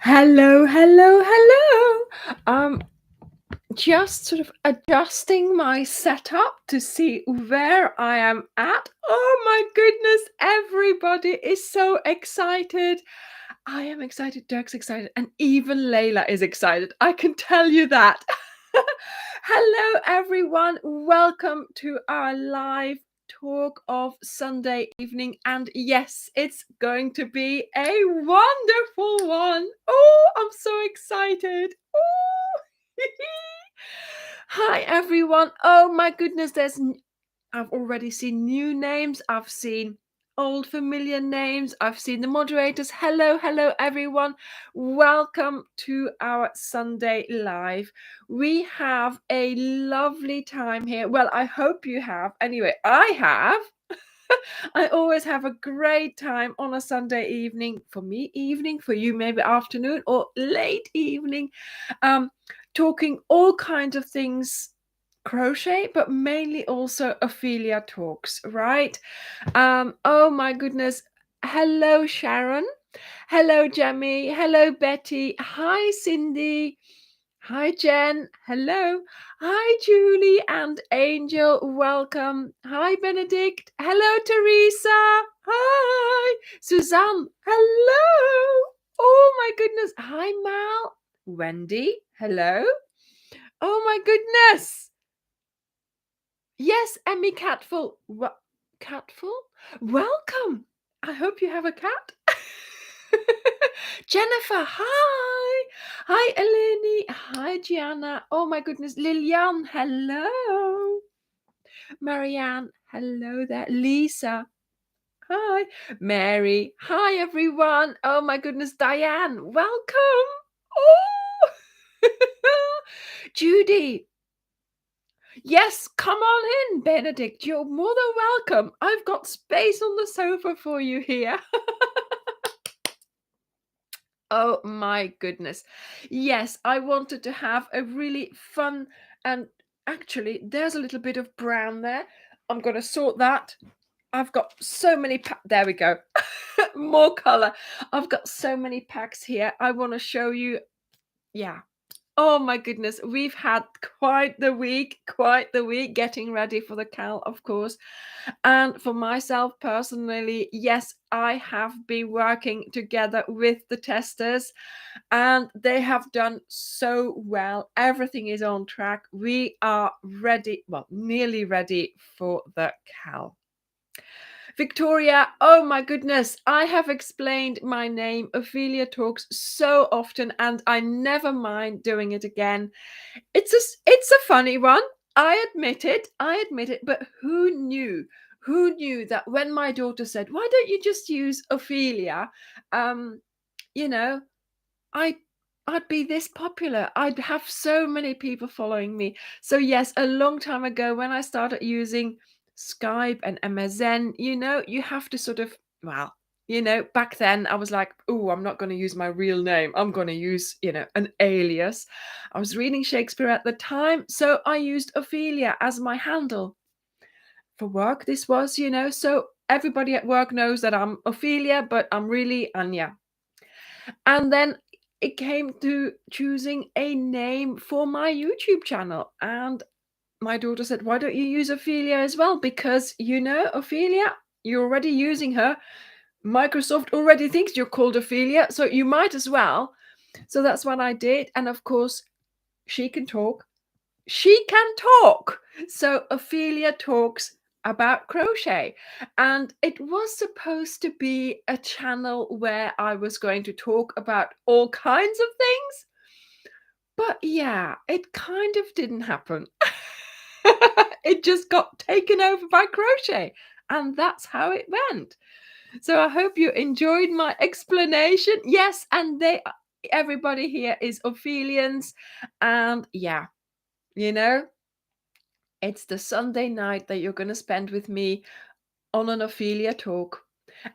Hello, hello, hello. Just sort of adjusting my setup to see where I am at. Oh my goodness, everybody is so excited. I am excited, Dirk's excited, and even Layla is excited. I can tell you that. Hello, everyone. Welcome to our live talk of Sunday evening. And yes, it's going to be a wonderful one. Oh, I'm so excited. Oh. Hi, everyone. Oh, my goodness. I've already seen new names. I've seen old familiar names. I've seen the moderators. Hello, hello, everyone. Welcome to our Sunday Live. We have a lovely time here. Well, I hope you have. Anyway, I have. I always have a great time on a Sunday evening. For me, evening. For you, maybe afternoon or late evening. Talking all kinds of things crochet, but mainly also Ophelia Talks, right? Oh my goodness. Hello, Sharon. Hello, Jamie. Hello, Betty. Hi, Cindy. Hi, Jen. Hello. Hi, Julie and Angel. Welcome. Hi, Benedict. Hello, Teresa. Hi, Suzanne. Hello. Oh my goodness. Hi, Mal. Wendy. Hello. Oh my goodness. Yes, Emmy Catful. Catful? Welcome. I hope you have a cat. Jennifer, hi. Hi, Eleni. Hi, Gianna. Oh my goodness. Lilian, hello. Marianne, hello there. Lisa, hi. Mary, hi, everyone. Oh my goodness. Diane, welcome. Oh. Judy, yes, come on in, Benedict. You're more than welcome. I've got space on the sofa for you here. Oh my goodness. Yes, I wanted to have a really fun, and actually, there's a little bit of brown there. I'm going to sort that. I've got so many there we go. More color. I've got so many packs here. I want to show you. Yeah. Oh my goodness, we've had quite the week getting ready for the Cal, of course. And for myself personally, yes, I have been working together with the testers and they have done so well. Everything is on track. We are ready, well, nearly ready for the Cal. Victoria, oh my goodness, I have explained my name, Ophelia Talks, so often, and I never mind doing it again. It's a funny one. I admit it, but who knew? Who knew that when my daughter said, "Why don't you just use Ophelia?" You know, I I'd be this popular. I'd have so many people following me. So yes, a long time ago when I started using Skype and MSN, you have to sort of, well, back then I was like, oh, I'm not going to use my real name. I'm going to use, an alias. I was reading Shakespeare at the time, so I used Ophelia as my handle. For work, this was, so everybody at work knows that I'm Ophelia, but I'm really Anja. And then it came to choosing a name for my YouTube channel. And my daughter said, why don't you use Ophelia as well? Because, Ophelia, you're already using her. Microsoft already thinks you're called Ophelia, so you might as well. So that's what I did. And of course, she can talk. She can talk. So Ophelia Talks about crochet, and it was supposed to be a channel where I was going to talk about all kinds of things, but yeah, it kind of didn't happen. It just got taken over by crochet, and that's how it went. So I hope you enjoyed my explanation. Yes, and everybody here is Ophelians, and yeah, it's the Sunday night that you're going to spend with me on an Ophelia talk.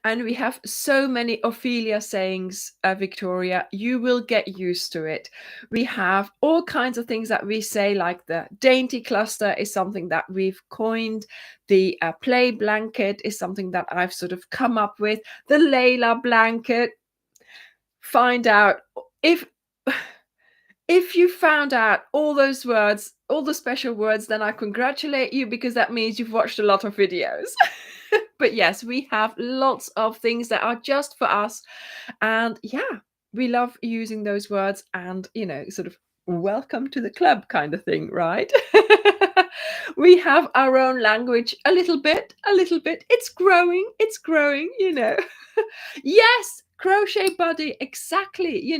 And we have so many Ophelia sayings, Victoria, you will get used to it. We have all kinds of things that we say, like the dainty cluster is something that we've coined. The play blanket is something that I've sort of come up with. The Layla blanket. Find out if if you found out all those words, all the special words, then I congratulate you because that means you've watched a lot of videos. But yes, we have lots of things that are just for us. And yeah, we love using those words and, sort of welcome to the club kind of thing, right? We have our own language a little bit, a little bit. It's growing, Yes, crochet buddy, exactly,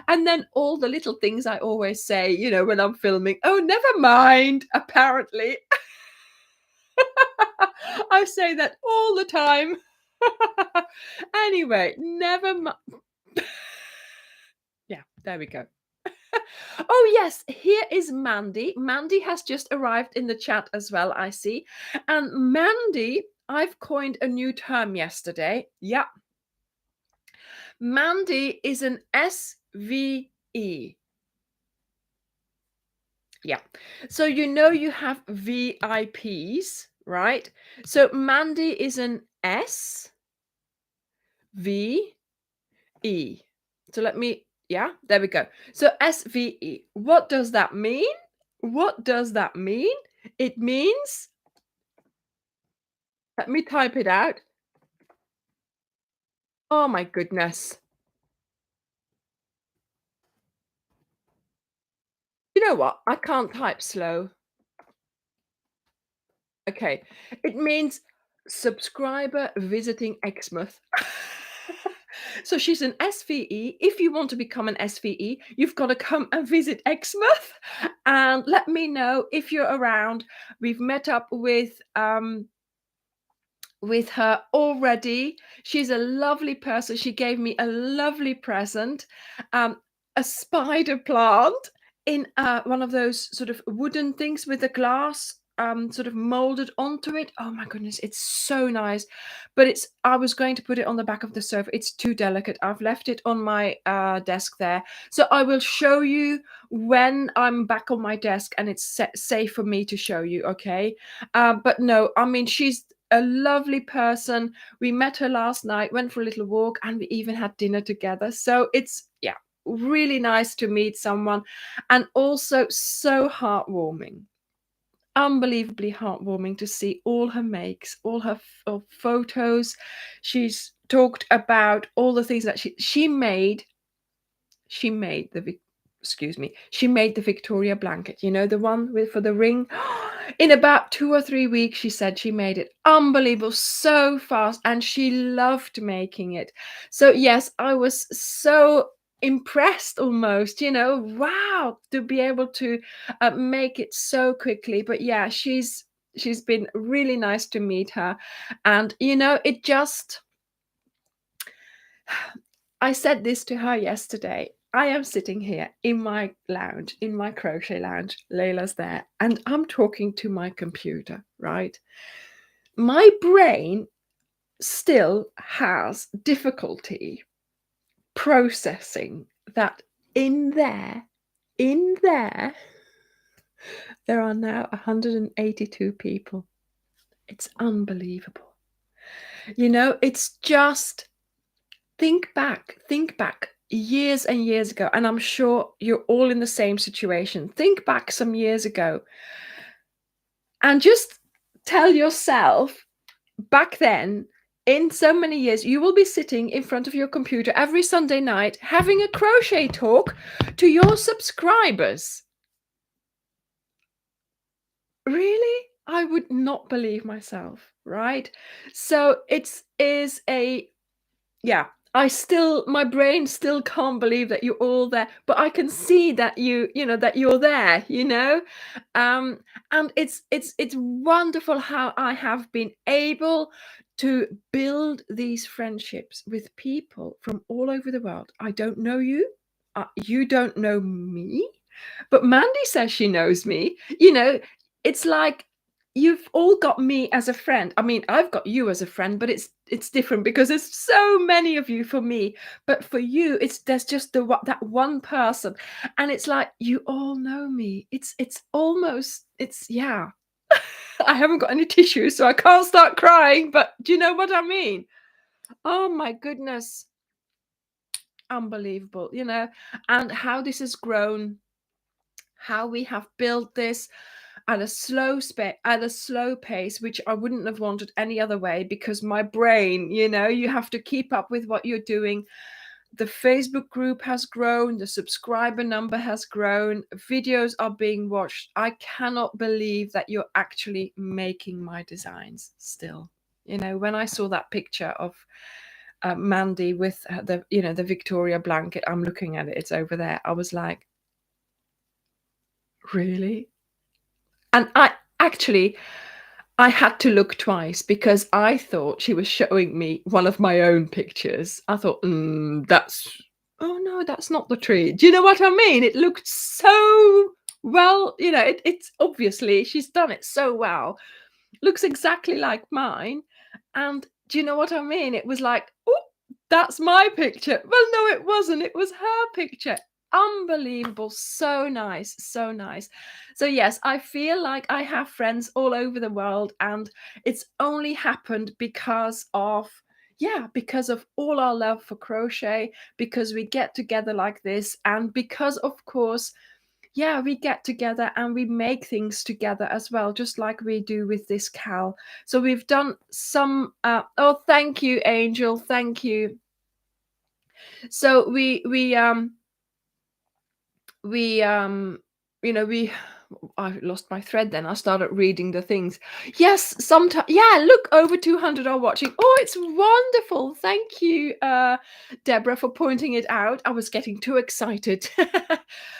and then all the little things I always say, when I'm filming. Oh, never mind, apparently. I say that all the time. Anyway, never mind. Yeah, there we go. Oh, yes, here is Mandy. Mandy has just arrived in the chat as well, I see. And Mandy, I've coined a new term yesterday. Yeah, Mandy is an SVE. Yeah. So you have VIPs, right? So Mandy is an SVE. So yeah, there we go. So SVE. What does that mean? What does that mean? It means, let me type it out. Oh my goodness. You know what? I can't type slow. Okay. It means subscriber visiting Exmouth. So she's an SVE. If you want to become an SVE, you've got to come and visit Exmouth and let me know if you're around. We've met up with her already. She's a lovely person. She gave me a lovely present, a spider plant in one of those sort of wooden things with the glass sort of molded onto it. Oh my goodness, it's so nice. But I was going to put it on the back of the sofa. It's too delicate. I've left it on my desk there. So I will show you when I'm back on my desk and it's safe for me to show you, okay? But no, I mean, she's a lovely person. We met her last night, went for a little walk, and we even had dinner together. So it's, yeah, really nice to meet someone and also so heartwarming. Unbelievably heartwarming to see all her makes, all her photos. She's talked about all the things that she made. She made she made the Victoria blanket, the one for the ring. In about 2 or 3 weeks, she said she made it. Unbelievable, so fast, and she loved making it. So yes, I was so impressed almost, wow, to be able to make it so quickly. But yeah, she's been really nice to meet her. And it just, I said this to her yesterday. I am sitting here in my lounge, in my crochet lounge. Layla's there, and I'm talking to my computer, right? My brain still has difficulty processing that in there, there are now 182 people. It's unbelievable. It's just, think back years and years ago, and I'm sure you're all in the same situation. Think back some years ago and just tell yourself, back then, in so many years, you will be sitting in front of your computer every Sunday night having a crochet talk to your subscribers. Really? I would not believe myself, right? So yeah, my brain still can't believe that you're all there, but I can see that that you're there, and it's wonderful how I have been able to build these friendships with people from all over the world. I don't know you, you don't know me, but Mandy says she knows me. It's like you've all got me as a friend. I mean, I've got you as a friend, but it's different because there's so many of you for me. But for you, there's just that one person, and it's like you all know me. It's almost, yeah. I haven't got any tissues, so I can't start crying. But do you know what I mean? Oh my goodness. unbelievable, and how this has grown, how we have built this at a slow pace, which I wouldn't have wanted any other way, because my brain, you have to keep up with what you're doing. The Facebook group has grown, the subscriber number has grown, videos are being watched. I cannot believe that you're actually making my designs still. When I saw that picture of Mandy with the Victoria blanket, I'm looking at it, it's over there. I was like, really? And I had to look twice, because I thought she was showing me one of my own pictures. I thought, oh no, that's not the tree. Do you know what I mean? It looked so well, it's obviously she's done it so well. Looks exactly like mine. And do you know what I mean? It was like, oh, that's my picture. Well, no, it wasn't. It was her picture. Unbelievable. So nice. So nice. So yes, I feel like I have friends all over the world, and it's only happened because of all our love for crochet, because we get together like this, and because, of course, we get together and we make things together as well, just like we do with this Cal. So we've done some oh, thank you, Angel, thank you. So we I lost my thread then. I started reading the things. Yes, sometimes. Yeah, look, over 200 are watching. Oh, it's wonderful. Thank you, Deborah, for pointing it out. I was getting too excited.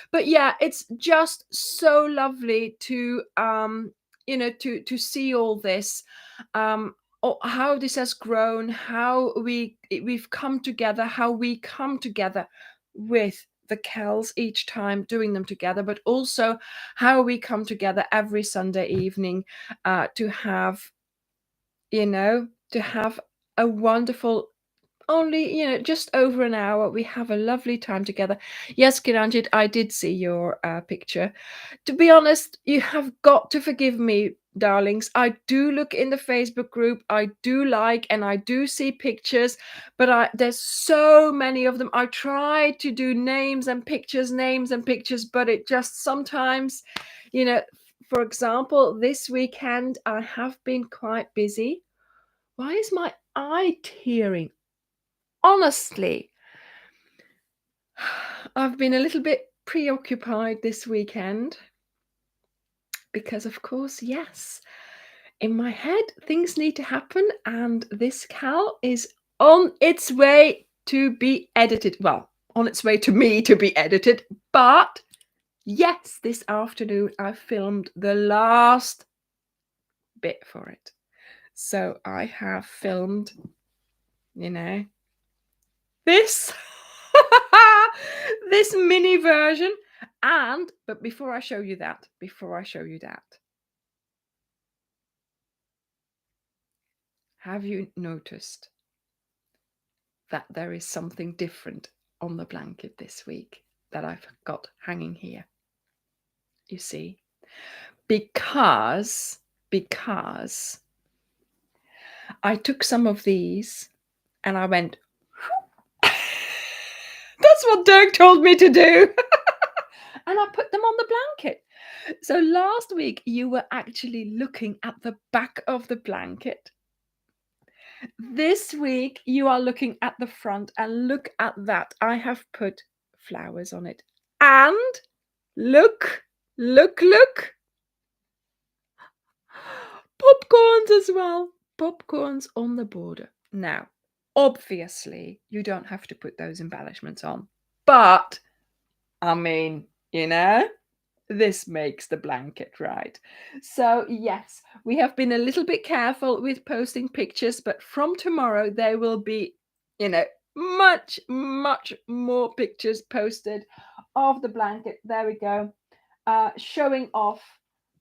But yeah, it's just so lovely to to see all this, how this has grown, how we've come together, how we come together with the Kells each time doing them together, but also how we come together every Sunday evening to have a wonderful, only just over an hour. We have a lovely time together. Yes, Kiranjit, I did see your picture. To be honest, you have got to forgive me, darlings. I do look in the Facebook group, I do like, and I do see pictures, but there's so many of them. I try to do names and pictures, but it just sometimes, for example, this weekend I have been quite busy. Why is my eye tearing? Honestly, I've been a little bit preoccupied this weekend because, of course, yes, in my head, things need to happen, and this Cal is on its way to be edited. Well, on its way to me to be edited, but yes, this afternoon I filmed the last bit for it. So I have filmed, this this mini version. But before I show you that, have you noticed that there is something different on the blanket this week that I've got hanging here? You see, because I took some of these and I went, that's what Dirk told me to do. And I put them on the blanket. So last week you were actually looking at the back of the blanket. This week you are looking at the front, and look at that. I have put flowers on it. And look. Popcorns as well. Popcorns on the border. Now, obviously, you don't have to put those embellishments on. But, I mean, this makes the blanket, right? So yes, we have been a little bit careful with posting pictures, but from tomorrow there will be, much more pictures posted of the blanket. There we go, showing off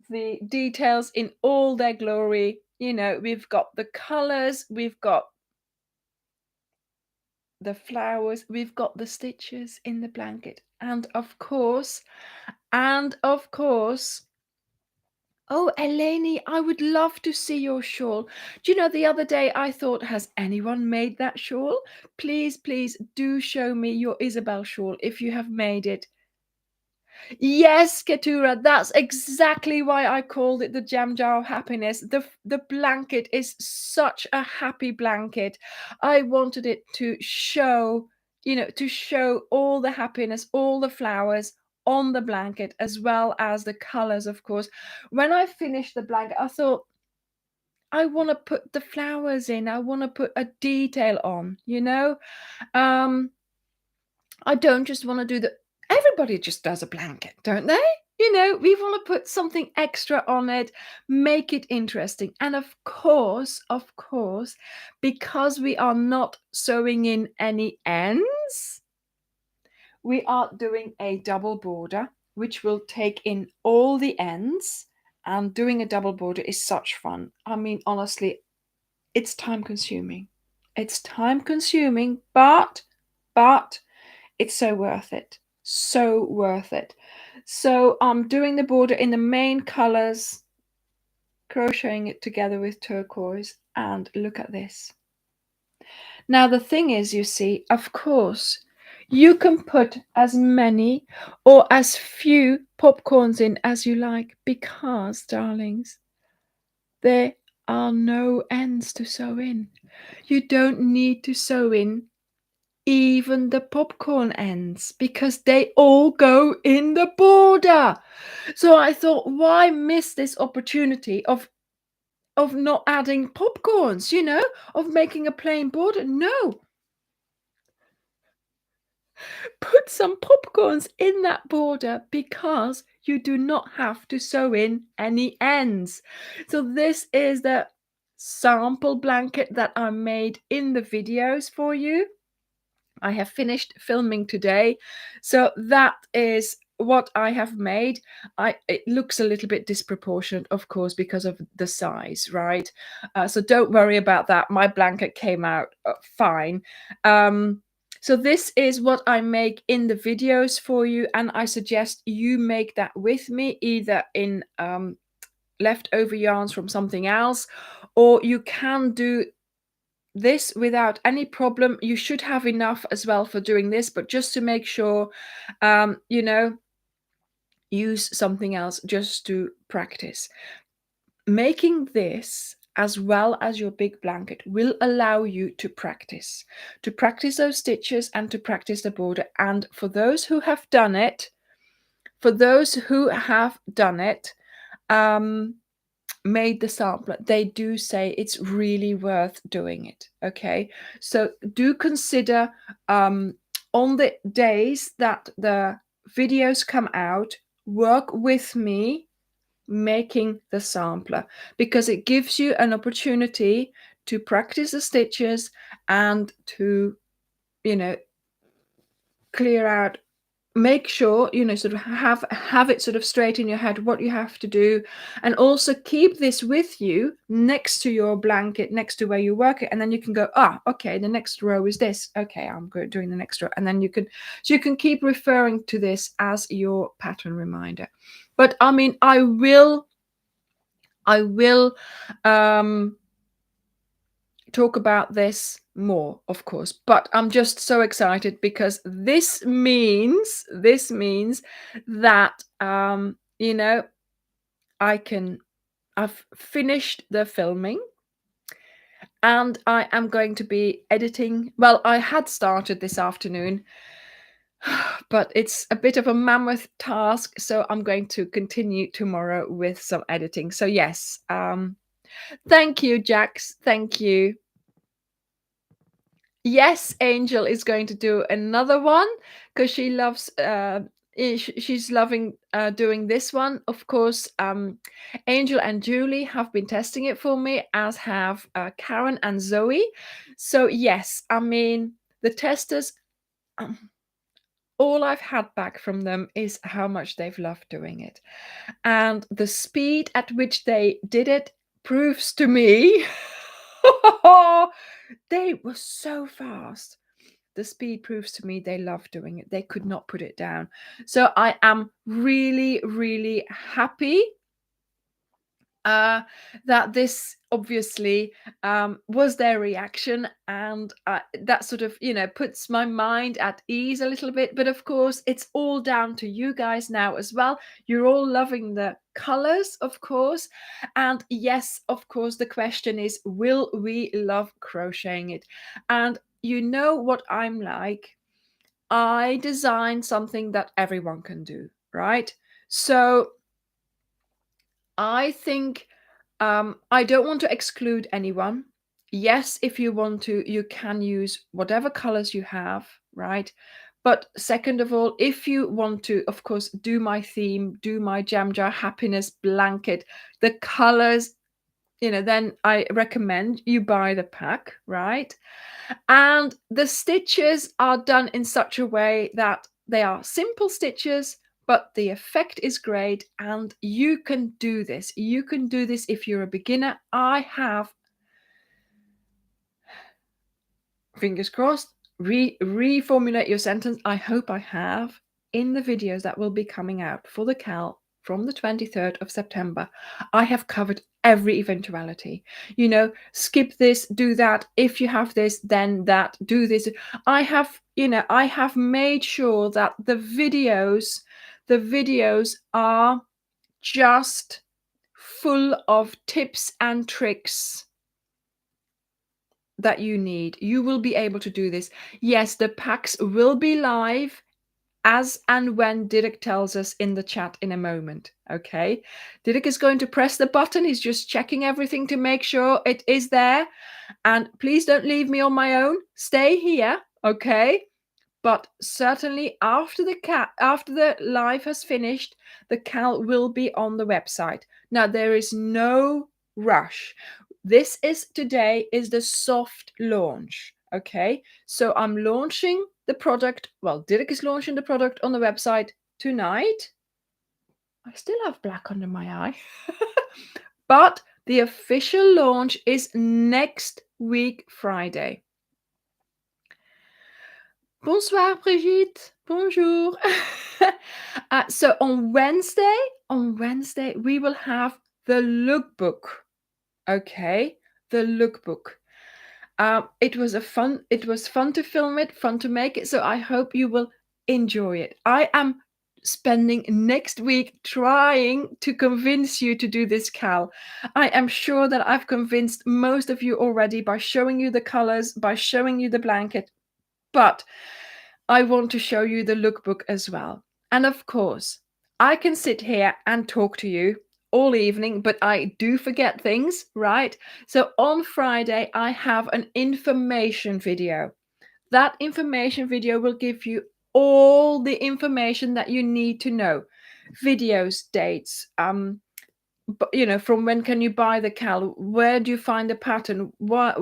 the details in all their glory. We've got the colors, we've got the flowers, we've got the stitches in the blanket, and of course, Oh, Eleni, I would love to see your shawl. Do you know, the other day I thought, has anyone made that shawl? Please, please do show me your Isabel shawl if you have made it. Yes, Ketura, that's exactly why I called it the jam jar of happiness. The blanket is such a happy blanket. I wanted it to show, to show all the happiness, all the flowers on the blanket, as well as the colors, of course. When I finished the blanket, I thought, I want to put the flowers in. I want to put a detail on. Um, I don't just want to do the everybody just does a blanket, don't they? We want to put something extra on it, make it interesting. And of course, because we are not sewing in any ends, we are doing a double border, which will take in all the ends. And doing a double border is such fun. I mean, honestly, it's time consuming. It's time consuming, but it's so worth it. So worth it. So I'm doing the border in the main colors, crocheting it together with turquoise, and look at this. Now the thing is, you see, of course, you can put as many or as few popcorns in as you like because, darlings, there are no ends to sew in. You don't need to sew in even the popcorn ends because they all go in the border. So I thought, why miss this opportunity of not adding popcorns, of making a plain border? No, put some popcorns in that border because you do not have to sew in any ends. So this is the sample blanket that I made in the videos for you. I have finished filming today. So that is what I have made. It looks a little bit disproportionate, of course, because of the size, right? So don't worry about that. My blanket came out fine. So this is what I make in the videos for you, and I suggest you make that with me, either in leftover yarns from something else, or you can do this without any problem. You should have enough as well for doing this, but just to make sure, um, you know, use something else just to practice. Making this as well as your big blanket will allow you to practice those stitches and to practice the border. And for those who have done it, um, made the sampler, they do say it's really worth doing it. Okay, so do consider, on the days that the videos come out, work with me making the sampler, because it gives you an opportunity to practice the stitches and to, clear out, make sure, sort of have it sort of straight in your head what you have to do, and also keep this with you next to your blanket, next to where you work it, and then you can go, okay, the next row is this, okay, I'm doing the next row, and then you can keep referring to this as your pattern reminder. But I mean, I will talk about this more, of course, but I'm just so excited because this means that I've finished the filming, and I am going to be editing. Well, I had started this afternoon, but it's a bit of a mammoth task, so I'm going to continue tomorrow with some editing. So yes, thank you, Jax, thank you. Yes, Angel is going to do another one because she loves she's loving doing this one. Of course, Angel and Julie have been testing it for me, as have Karen and Zoe. So yes, I mean, the testers, all I've had back from them is how much they've loved doing it, and the speed at which they did it proves to me they were so fast. The speed proves to me they love doing it. They could not put it down. So I am really, really happy uh, that this obviously was their reaction, and that sort of puts my mind at ease a little bit. But of course, it's all down to you guys now as well. You're all loving the colors, of course, and yes, of course, the question is, will we love crocheting it? And you know what I'm like. I design something that everyone can do, right? So I think I don't want to exclude anyone. Yes, if you want to, you can use whatever colors you have, right? But second of all, if you want to, of course, do my theme, do my jam jar happiness blanket, the colors, then I recommend you buy the pack, right? And the stitches are done in such a way that they are simple stitches, but the effect is great. And you can do this. You can do this if you're a beginner. I have, fingers crossed, reformulate your sentence. I hope I have in the videos that will be coming out for the CAL from the 23rd of September. I have covered every eventuality. Skip this, do that. If you have this, then that, do this. I have made sure that the videos are just full of tips and tricks that you need. You will be able to do this. Yes, the packs will be live as and when Dirk tells us in the chat in a moment. Okay, Dirk is going to press the button. He's just checking everything to make sure it is there. And please don't leave me on my own. Stay here, okay? But certainly after the live has finished, the CAL will be on the website. Now there is no rush. Today is the soft launch. Okay, so I'm launching the product. Well, Dirk is launching the product on the website tonight. I still have black under my eye. But the official launch is next week, Friday. Bonsoir, Brigitte. Bonjour. So on Wednesday, we will have the lookbook. Okay, the lookbook. It was fun to film it, fun to make it. So I hope you will enjoy it. I am spending next week trying to convince you to do this, CAL. I am sure that I've convinced most of you already by showing you the colors, by showing you the blanket. But I want to show you the lookbook as well. And of course, I can sit here and talk to you all evening, but I do forget things, right? So on Friday, I have an information video. That information video will give you all the information that you need to know. Videos, dates, but from when can you buy the CAL, where do you find the pattern, what,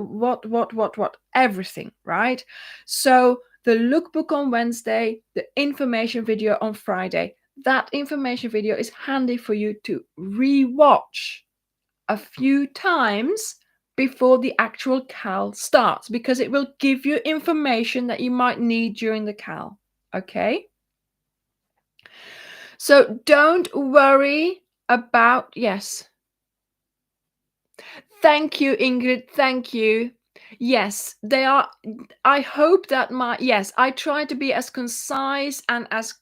everything, right? So the lookbook on Wednesday, the information video on Friday. That information video is handy for you to re-watch a few times before the actual CAL starts, because it will give you information that you might need during the CAL. Okay, so don't worry about, yes, thank you, Ingrid, thank you. Yes, they are. I hope that yes, I try to be as concise and as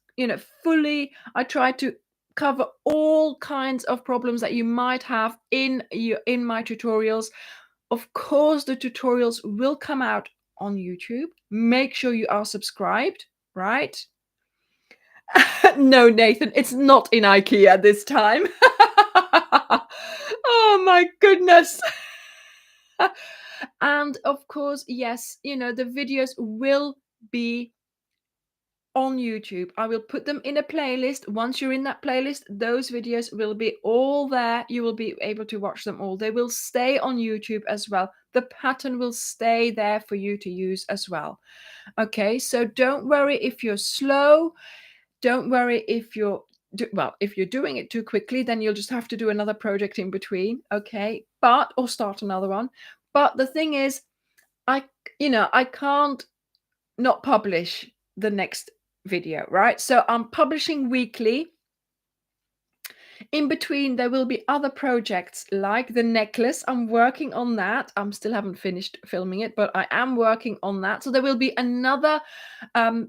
fully. I try to cover all kinds of problems that you might have in my tutorials. Of course, the tutorials will come out on YouTube. Make sure you are subscribed, right? No, Nathan, it's not in IKEA this time. Oh my goodness. And of course, yes, the videos will be on YouTube. I will put them in a playlist. Once you're in that playlist, those videos will be all there. You will be able to watch them all. They will stay on YouTube as well. The pattern will stay there for you to use as well. Okay, so don't worry if you're slow. Don't worry if you're if you're doing it too quickly, then you'll just have to do another project in between. Okay, or start another one. But the thing is, I can't not publish the next video, right? So I'm publishing weekly In between, there will be other projects like the necklace. I'm working on that. I'm still haven't finished filming it, but I am working on that. So there will be another um,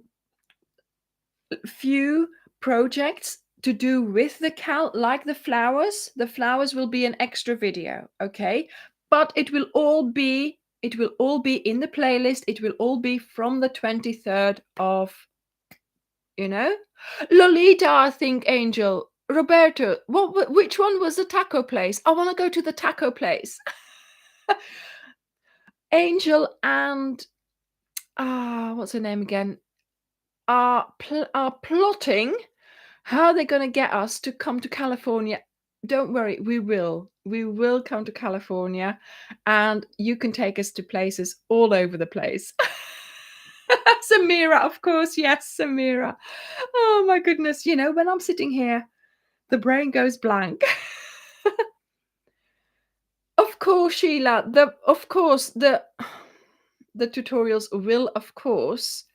few projects to do with the cal, like the flowers. The flowers will be an extra video, okay? But it will all be in the playlist. It will all be from the 23rd of, Lolita, I think, Angel. Roberto, which one was the taco place? I want to go to the taco place. Angel and what's her name again? Are plotting how they're going to get us to come to California. Don't worry, we will. We will come to California, and you can take us to places all over the place. Samira, of course. Yes, Samira. Oh my goodness. When I'm sitting here, the brain goes blank. Of course, Sheila. The tutorials will, of course,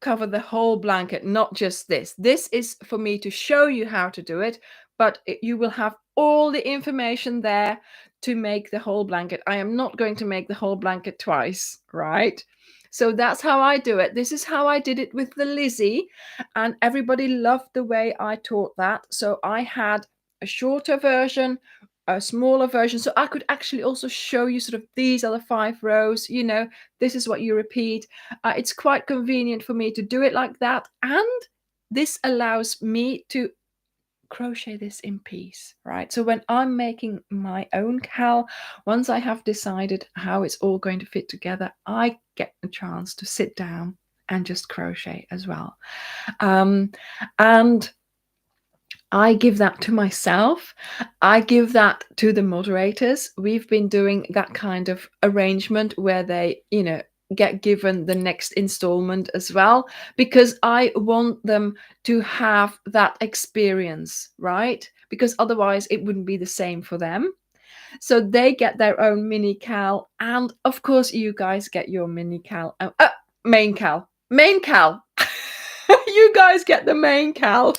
cover the whole blanket, not just this. This is for me to show you how to do it, but you will have all the information there to make the whole blanket. I am not going to make the whole blanket twice, right? So that's how I do it. This is how I did it with the Lizzie, and everybody loved the way I taught that. So I had a shorter version, a smaller version, so I could actually also show you sort of these are the 5 rows, this is what you repeat. It's quite convenient for me to do it like that, and this allows me to crochet this in peace, right? So when I'm making my own cal, once I have decided how it's all going to fit together, I get a chance to sit down and just crochet as well. And I give that to myself. I give that to the moderators. We've been doing that kind of arrangement where they, get given the next installment as well, because I want them to have that experience, right? Because otherwise it wouldn't be the same for them. So they get their own mini cal, and of course you guys get your mini cal. Main cal. You guys get the main cal.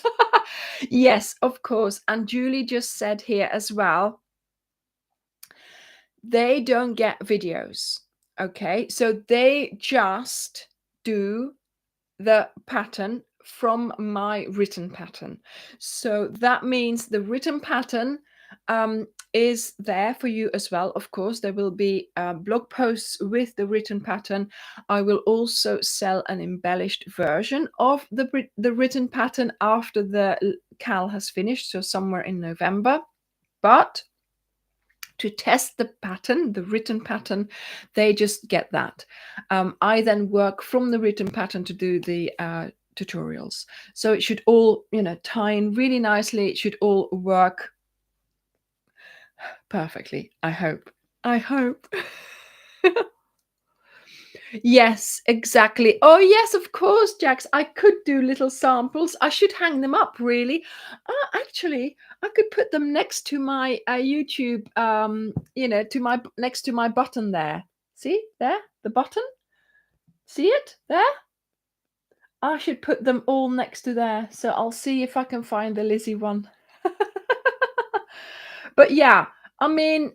Yes, of course. And Julie just said here as well, they don't get videos. Okay, so they just do the pattern from my written pattern. So that means the written pattern is there for you as well. Of course, there will be blog posts with the written pattern. I will also sell an embellished version of the written pattern after the cal has finished, so somewhere in November. But to test the pattern, the written pattern, they just get that. I then work from the written pattern to do the tutorials. So it should all, tie in really nicely. It should all work perfectly. I hope. Yes, exactly. Oh, yes, of course, Jax. I could do little samples. I should hang them up, really. Actually, I could put them next to my YouTube, next to my button there. See, there, the button? See it there? I should put them all next to there. So I'll see if I can find the Lizzie one. But yeah, I mean,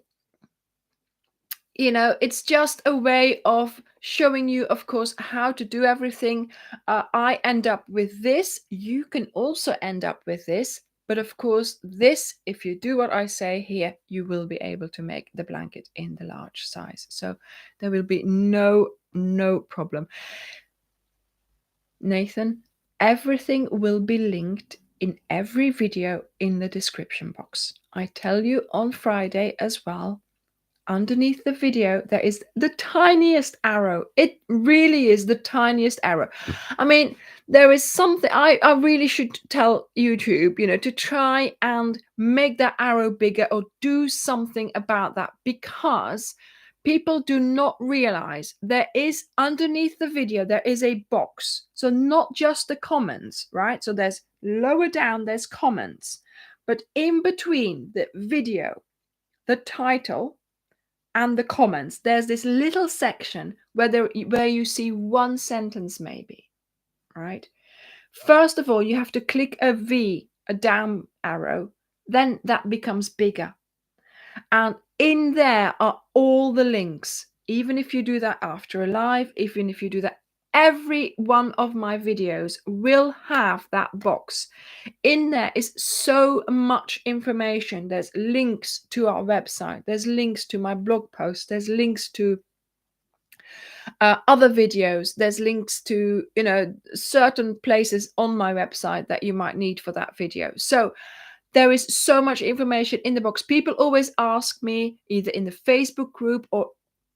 it's just a way of showing you, of course, how to do everything. I end up with this. You can also end up with this. But of course, this, if you do what I say here, you will be able to make the blanket in the large size. So there will be no problem. Nathan, everything will be linked in every video in the description box. I tell you on Friday as well. Underneath the video, there is the tiniest arrow. It really is the tiniest arrow. I mean, there is something I really should tell YouTube, to try and make that arrow bigger or do something about that, because people do not realize there is underneath the video, there is a box. So not just the comments, right? So there's lower down, there's comments, but in between the video, the title, and the comments, there's this little section where you see one sentence maybe, right? First of all, you have to click a V, a down arrow, then that becomes bigger. And in there are all the links. Even if you do that after a live, even if you do that, every one of my videos will have that box. In there is so much information. There's links to our website. There's links to my blog post. There's links to other videos. There's links to, certain places on my website that you might need for that video. So there is so much information in the box. People always ask me, either in the Facebook group or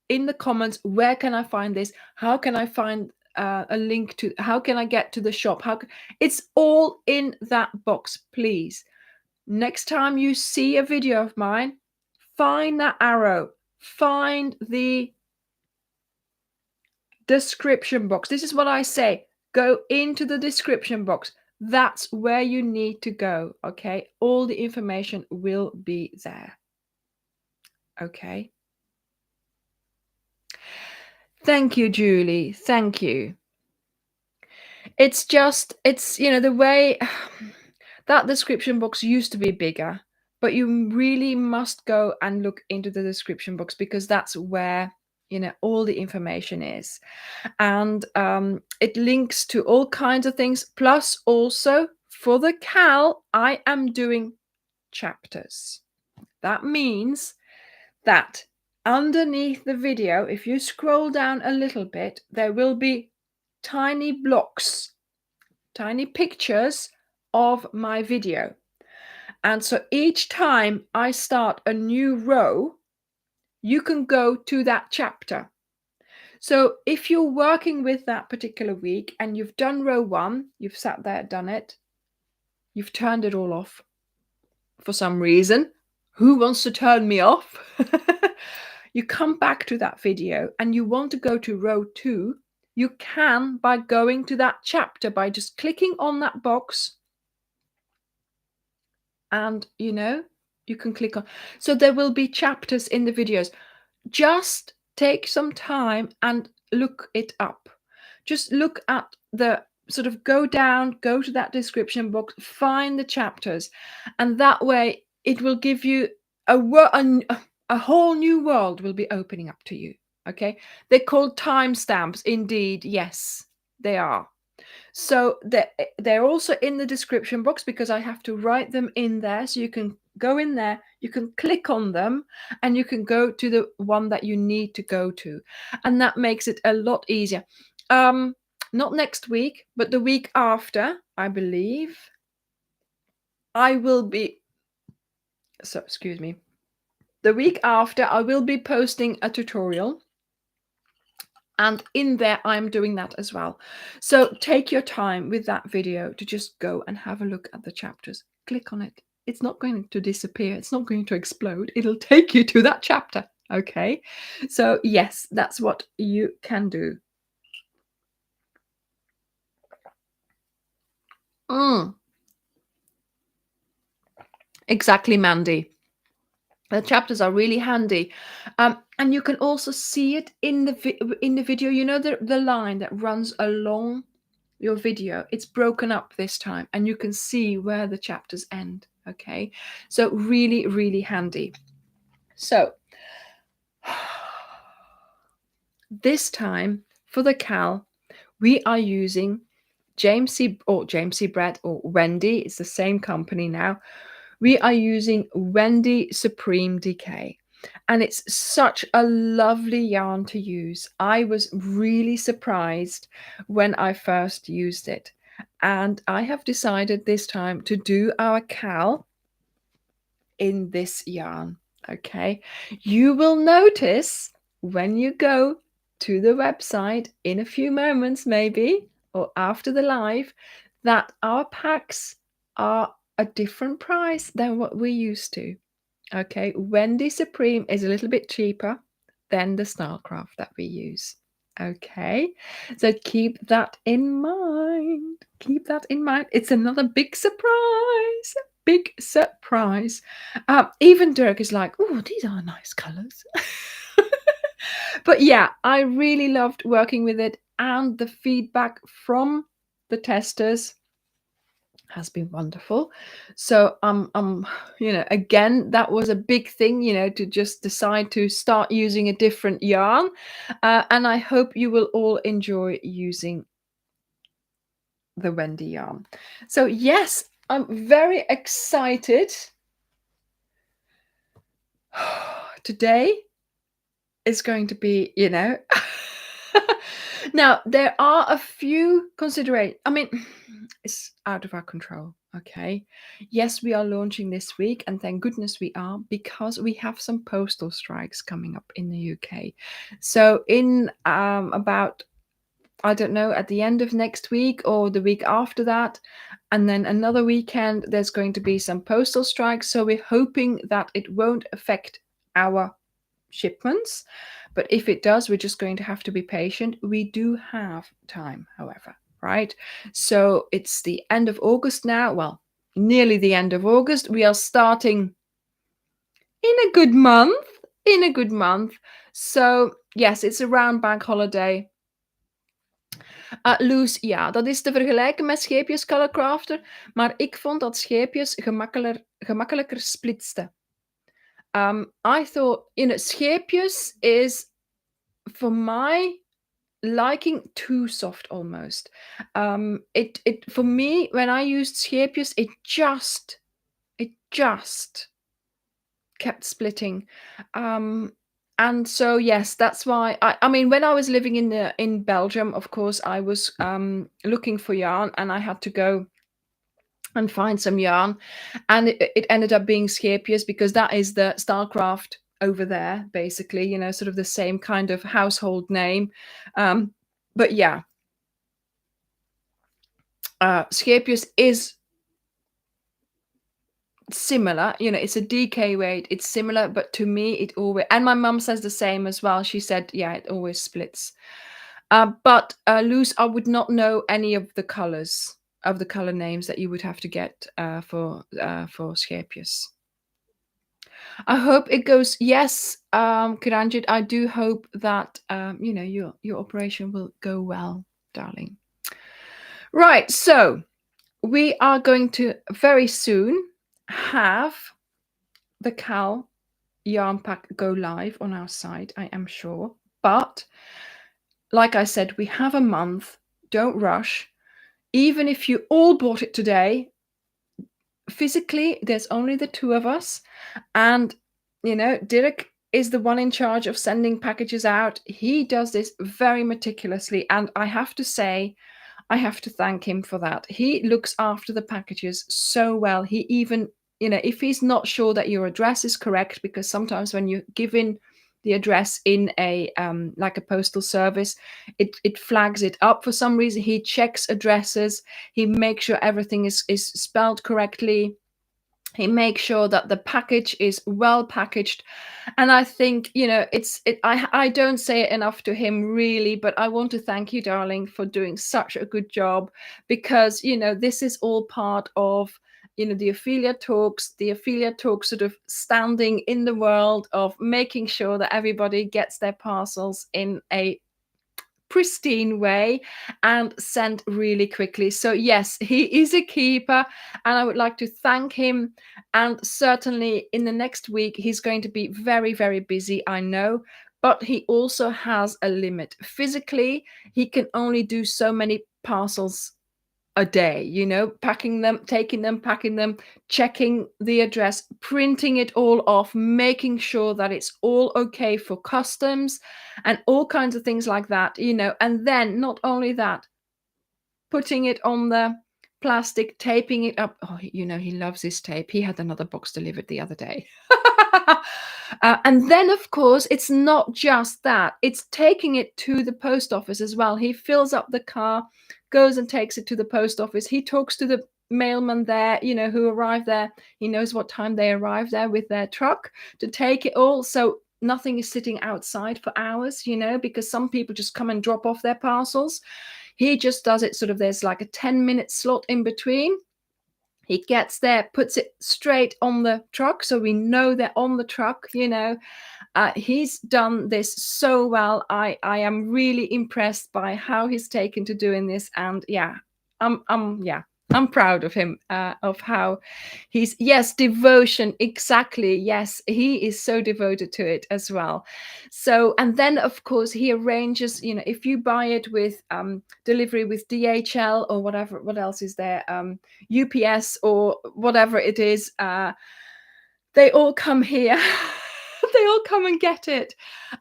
in the comments, where can I find this? How can I find a link to, how can I get to the shop? It's all in that box. Please, next time you see a video of mine, find that arrow, find the description box. This is what I say. Go into the description box. That's where you need to go. Okay. All the information will be there. Okay. Thank you, Julie. Thank you. It's the way that description box used to be bigger, but you really must go and look into the description box, because that's where, all the information is. And it links to all kinds of things. Plus, also for the Cal, I am doing chapters. That means that underneath the video, if you scroll down a little bit, there will be tiny blocks, tiny pictures of my video. And so each time I start a new row, you can go to that chapter. So if you're working with that particular week and you've done row 1, you've sat there, done it, you've turned it all off for some reason. Who wants to turn me off? You come back to that video and you want to go to row 2, you can by going to that chapter, by just clicking on that box, and you can click on. So there will be chapters in the videos. Just take some time and look it up. Just look at the sort of, go to that description box, find the chapters, and that way it will give you a whole new world will be opening up to you. Okay, they're called timestamps. Indeed, yes, they are. So they're also in the description box, because I have to write them in there. So you can go in there, you can click on them, and you can go to the one that you need to go to. And that makes it a lot easier. Not next week, but the week after, I believe, I will be, so excuse me, the week after I will be posting a tutorial. And in there, I'm doing that as well. So take your time with that video to just go and have a look at the chapters. Click on it. It's not going to disappear. It's not going to explode. It'll take you to that chapter. Okay. So yes, that's what you can do. Exactly, Mandy. The chapters are really handy, and you can also see it in the video. The line that runs along your video, it's broken up this time, and you can see where the chapters end. Okay, so really, really handy. So this time for the Cal, we are using James C. Brett, or Wendy. It's the same company now. We are using Wendy Supreme Decay, and it's such a lovely yarn to use. I was really surprised when I first used it, and I have decided this time to do our Cal in this yarn. Okay, you will notice when you go to the website in a few moments, maybe, or after the live, that our packs are a different price than what we're used to. Okay, Wendy Supreme is a little bit cheaper than the Starcraft that we use. Okay, so keep that in mind. Keep that in mind. It's another big surprise. Big surprise. Even Dirk is like, oh, these are nice colors. But yeah, I really loved working with it, and the feedback from the testers has been wonderful. So again, that was a big thing, to just decide to start using a different yarn. And I hope you will all enjoy using the Wendy yarn. So yes, I'm very excited. Today is going to be, now there are a few considerations. I mean, it's out of our control. Okay. Yes, we are launching this week, and thank goodness we are, because we have some postal strikes coming up in the UK. So in about, I don't know, at the end of next week or the week after that, and then another weekend, there's going to be some postal strikes. So we're hoping that it won't affect our shipments. But if it does, we're just going to have to be patient. We do have time, however, right? So it's the end of August now. Well, nearly the end of August. We are starting in a good month. So yes, it's around bank holiday. Loes, ja, dat is te vergelijken met scheepjes Color Crafter, maar ik vond dat scheepjes gemakkelijker splitste. I thought, scheepjes is, for my liking, too soft almost. It for me, when I used scheepjes, it just kept splitting. And so yes, that's why I mean, when I was living in Belgium, of course, I was looking for yarn, and I had to go and find some yarn, and it ended up being scheepjes, because that is the Starcraft over there, basically, sort of the same kind of household name. But yeah, scheepjes is similar, it's a DK weight, it's similar, but to me it always, and my mum says the same as well. She said, yeah, it always splits. But loose, I would not know any of the colors, of the color names that you would have to get for scheepjes. I hope it goes. Yes, Kiranjit, I do hope that your operation will go well, darling. Right, so we are going to very soon have the Cal yarn pack go live on our site, I am sure. But like I said, we have a month. Don't rush. Even if you all bought it today, physically there's only the two of us, and Dirk is the one in charge of sending packages out. He does this very meticulously, and I have to say, I have to thank him for that. He looks after the packages so well. He even, if he's not sure that your address is correct, because sometimes when you give in the address in a like a postal service, it flags it up for some reason. He checks addresses. He makes sure everything is spelled correctly. He makes sure that the package is well packaged. And I think, I don't say it enough to him, really, but I want to thank you, darling, for doing such a good job, because, this is all part of, the Ophelia Talks, sort of standing in the world of making sure that everybody gets their parcels in a pristine way and sent really quickly. So yes, he is a keeper, and I would like to thank him. And certainly in the next week, he's going to be very, very busy, I know, but he also has a limit. Physically, he can only do so many parcels a day, packing them, taking them, packing them, checking the address, printing it all off, making sure that it's all okay for customs and all kinds of things like that, and then not only that, putting it on the plastic, taping it up. Oh, he loves his tape. He had another box delivered the other day. And then, of course, it's not just that. It's taking it to the post office as well. He fills up the car, goes and takes it to the post office. He talks to the mailman there, who arrived there. He knows what time they arrived there with their truck to take it all. So nothing is sitting outside for hours, because some people just come and drop off their parcels. He just does it sort of, there's like a 10-minute slot in between. He gets there, puts it straight on the truck, so we know they're on the truck. He's done this so well. I am really impressed by how he's taken to doing this, and yeah, I'm proud of him, of how he's yes, devotion, exactly. Yes, he is so devoted to it as well. So, and then of course he arranges, if you buy it with delivery with DHL or whatever, what else is there? UPS or whatever it is, they all come here. They all come and get it.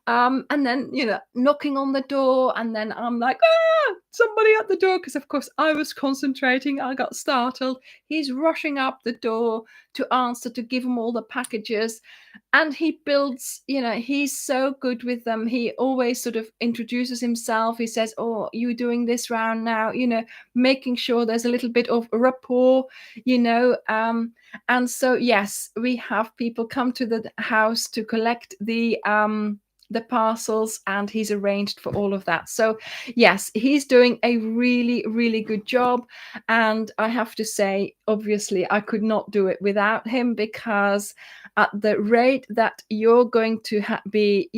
And then, knocking on the door, and then I'm like, somebody at the door, because of course I was concentrating. I got startled. He's rushing up the door to answer, to give them all the packages. And he builds, he's so good with them. He always sort of introduces himself. He says, "Oh, you doing this round now?" Making sure there's a little bit of rapport, you know. And so, yes, we have people come to the house to collect the parcels, and he's arranged for all of that. So yes, he's doing a really, really good job. And I have to say, obviously, I could not do it without him, because at the rate that you're going to be,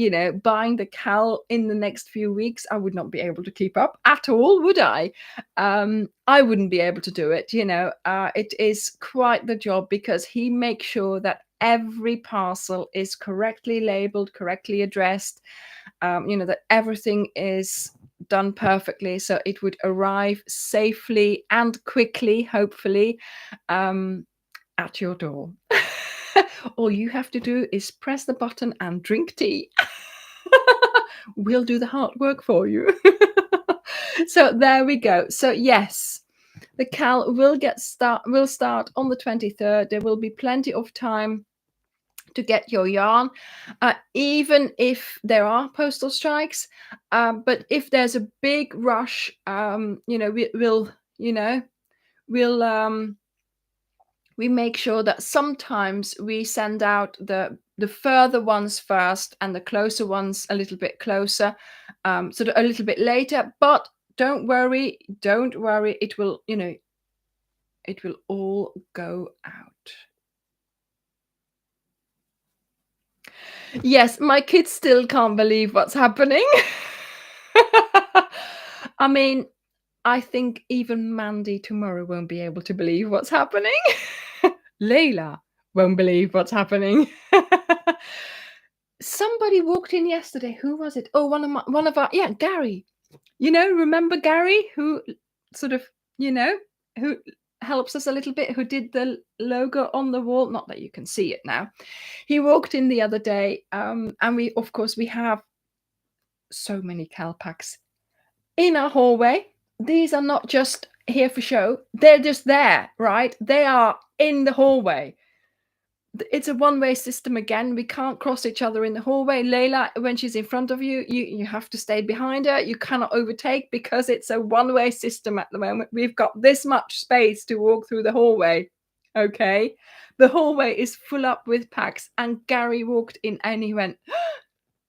buying the cal in the next few weeks, I would not be able to keep up at all, would I? I wouldn't be able to do it. It is quite the job, because he makes sure that every parcel is correctly labeled, correctly addressed, that everything is done perfectly, so it would arrive safely and quickly, hopefully, at your door. All you have to do is press the button and drink tea. We'll do the hard work for you. So there we go. So yes, the cal will start on the 23rd. There will be plenty of time to get your yarn, even if there are postal strikes. But if there's a big rush, we'll we make sure that sometimes we send out the further ones first and the closer ones a little bit closer, sort of a little bit later. But don't worry, it will, it will all go out. Yes, my kids still can't believe what's happening. I mean, I think even Mandy tomorrow won't be able to believe what's happening. Layla won't believe what's happening. Somebody walked in yesterday. Who was it? Oh, one of our, yeah, Gary. Remember Gary, who sort of, who helps us a little bit, who did the logo on the wall. Not that you can see it now. He walked in the other day, and we have so many Calpacs in our hallway. These are not just here for show. They're just there, right? They are in the hallway. It's a one-way system again. We can't cross each other in the hallway. Layla, when she's in front of you, you have to stay behind her. You cannot overtake, because it's a one-way system at the moment. We've got this much space to walk through the hallway. Okay. The hallway is full up with packs, and Gary walked in and he went,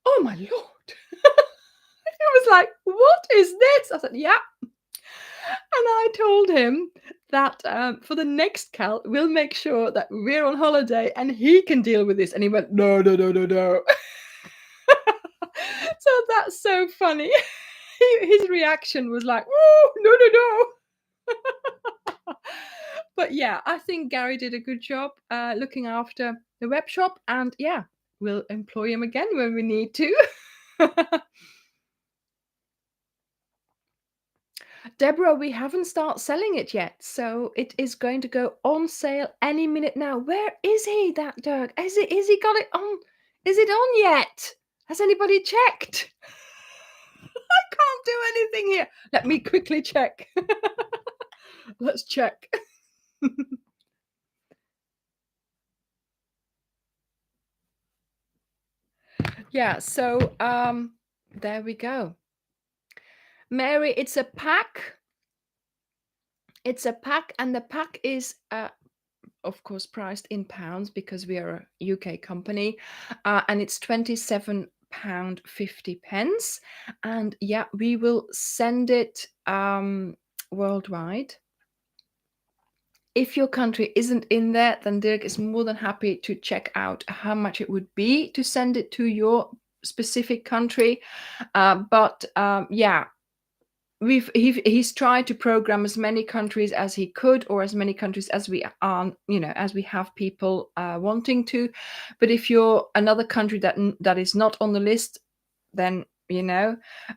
"Oh my Lord." He was like, "What is this?" I said, "Yeah." And I told him that for the next cal, we'll make sure that we're on holiday and he can deal with this. And he went, "No, no, no, no, no." So that's so funny. His reaction was like, "Oh, no, no, no." But yeah, I think Gary did a good job looking after the web shop. And yeah, we'll employ him again when we need to. Deborah, we haven't started selling it yet, so it is going to go on sale any minute now. Where is he, that Dirk? Is he got it on? Is it on yet? Has anybody checked? I can't do anything here. Let me quickly check. Let's check. Yeah, so there we go. Mary, it's a pack. It's a pack, and the pack is of course priced in pounds, because we are a UK company, and it's £27.50. And yeah, we will send it worldwide. If your country isn't in there, then Dirk is more than happy to check out how much it would be to send it to your specific country. But yeah, he's tried to program as many countries as he could, or as many countries as we are, as we have people wanting to. But if you're another country that is not on the list, then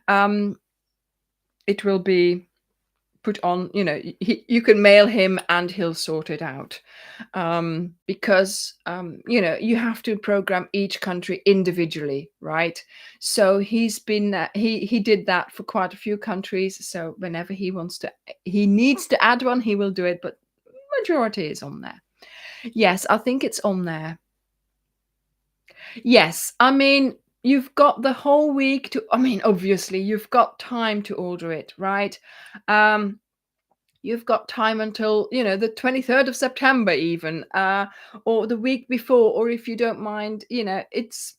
um, it will be put on. You can mail him and he'll sort it out, because you have to program each country individually, right? So he did that for quite a few countries. So whenever he needs to add one, he will do it, but majority is on there. Yes, I think it's on there. Yes, I mean, you've got the whole week to, obviously you've got time to order it, right? um You've got time until, the 23rd of September even, or the week before, or if you don't mind, it's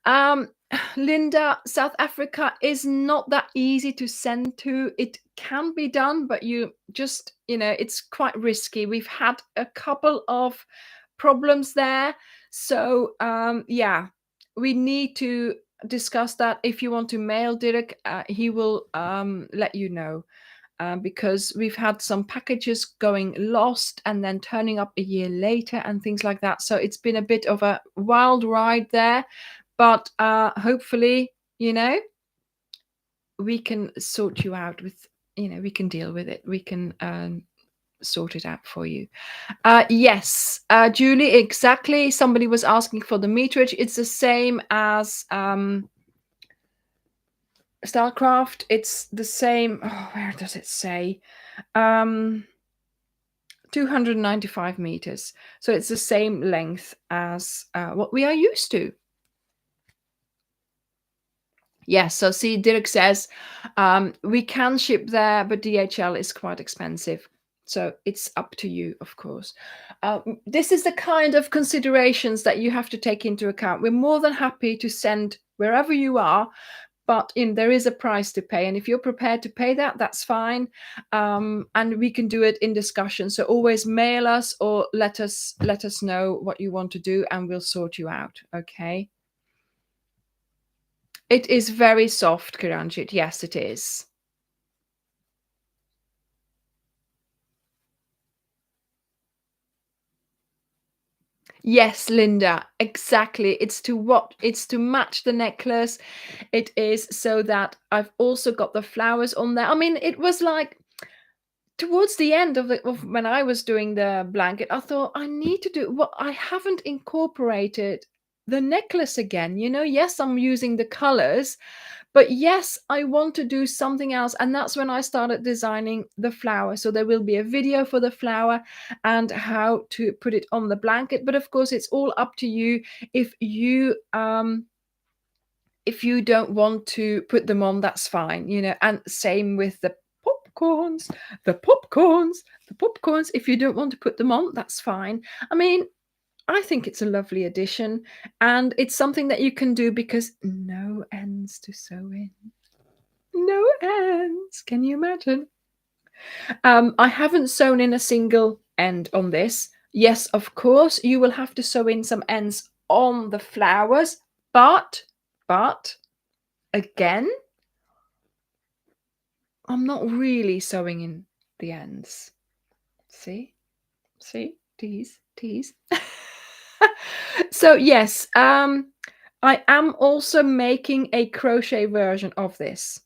um Linda, South Africa is not that easy to send to. It can be done, but you just, it's quite risky. We've had a couple of problems there. So, yeah, we need to discuss that. If you want to mail Dirk, he will let you know, because we've had some packages going lost and then turning up a year later and things like that. So it's been a bit of a wild ride there, but hopefully, we can sort you out with, we can deal with it. We can sort it out for you. Yes, Julie, exactly. Somebody was asking for the meterage. It's the same as Starcraft. It's the same. Oh, where does it say? 295 meters. So it's the same length as what we are used to. Yes, so see, Dirk says we can ship there, but DHL is quite expensive. So it's up to you, of course. This is the kind of considerations that you have to take into account. We're more than happy to send wherever you are, but there is a price to pay, and if you're prepared to pay that, that's fine. And we can do it in discussion. So always mail us or let us know what you want to do, and we'll sort you out. Okay. It is very soft, Kiranjit. Yes, it is. Yes, Linda, exactly. It's to match the necklace. It is so that I've also got the flowers on there. I mean, it was like towards the end of when I was doing the blanket, I thought I need to do what I haven't incorporated the necklace again. Yes, I'm using the colors, but yes, I want to do something else. And that's when I started designing the flower. So there will be a video for the flower and how to put it on the blanket. But of course, it's all up to you. If you don't want to put them on, that's fine, and same with the popcorns, the popcorns. If you don't want to put them on, that's fine. I mean, I think it's a lovely addition, and it's something that you can do because no ends to sew in. No ends. Can you imagine? I haven't sewn in a single end on this. Yes, of course, you will have to sew in some ends on the flowers, but again, I'm not really sewing in the ends. See? Tease. So yes, I am also making a crochet version of this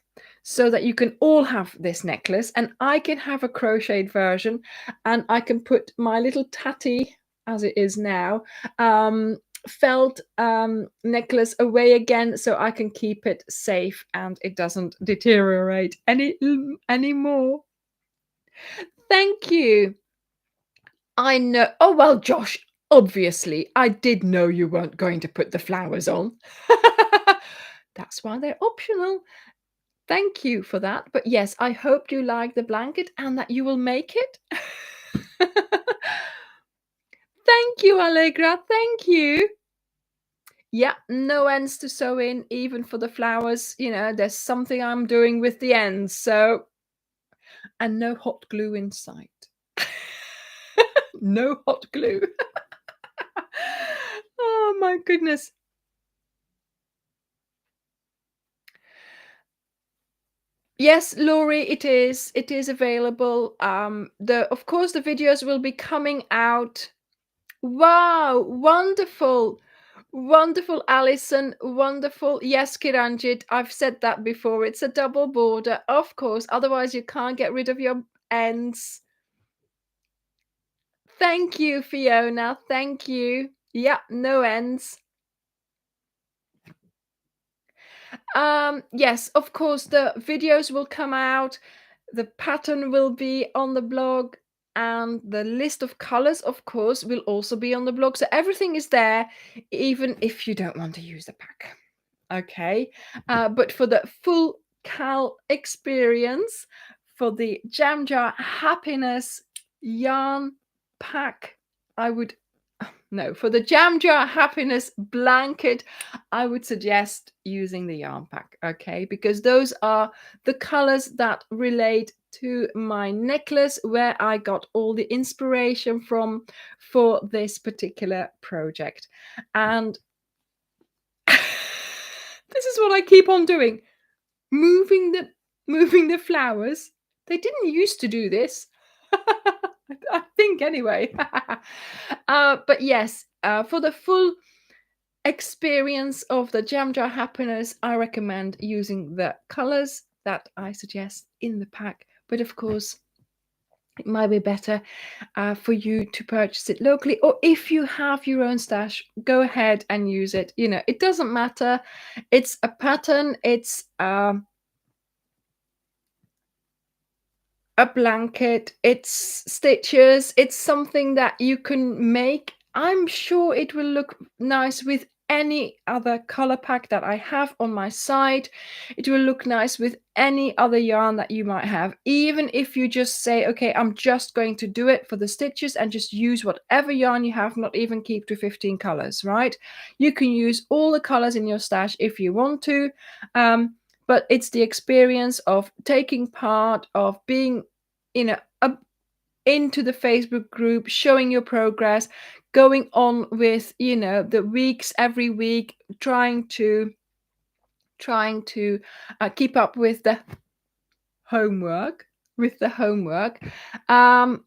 so that you can all have this necklace, and I can have a crocheted version, and I can put my little tatty, as it is now, felt necklace away again, so I can keep it safe and it doesn't deteriorate anymore. Thank you. I know. Oh, well, Josh, obviously, I did know you weren't going to put the flowers on. That's why they're optional. Thank you for that. But yes, I hope you like the blanket and that you will make it. Thank you, Allegra. Thank you. Yeah, no ends to sew in, even for the flowers. There's something I'm doing with the ends. So, and no hot glue in sight. No hot glue. Oh my goodness. Yes, Laurie, it is. It is available. Of course the videos will be coming out. Wow, wonderful. Wonderful, Alison. Wonderful. Yes, Kiranjit, I've said that before. It's a double border, of course. Otherwise, you can't get rid of your ends. Thank you, Fiona. Thank you. Yeah, no ends. Yes, of course, the videos will come out. The pattern will be on the blog, and the list of colors, of course, will also be on the blog. So everything is there, even if you don't want to use the pack. Okay. But for the full Cal experience, for the Jam Jar Happiness yarn pack, I would no, for the Jam Jar Happiness blanket, I would suggest using the yarn pack, okay? Because those are the colors that relate to my necklace, where I got all the inspiration from for this particular project. And this is what I keep on doing. Moving the flowers. They didn't used to do this. I think anyway. But yes, for the full experience of the Jam Jar Happiness, I recommend using the colors that I suggest in the pack. But of course, it might be better for you to purchase it locally, or if you have your own stash, go ahead and use it. You know, it doesn't matter. It's a pattern. It's a blanket, it's stitches, it's something that you can make. I'm sure it will look nice with any other color pack that I have on my site. It will look nice with any other yarn that you might have, even if you just say, okay, I'm just going to do it for the stitches and just use whatever yarn you have, not even keep to 15 colors, right? You can use all the colors in your stash if you want to. But it's the experience of taking part, of being, you know, into the Facebook group, showing your progress, going on with, you know, the weeks every week, trying to keep up with the homework,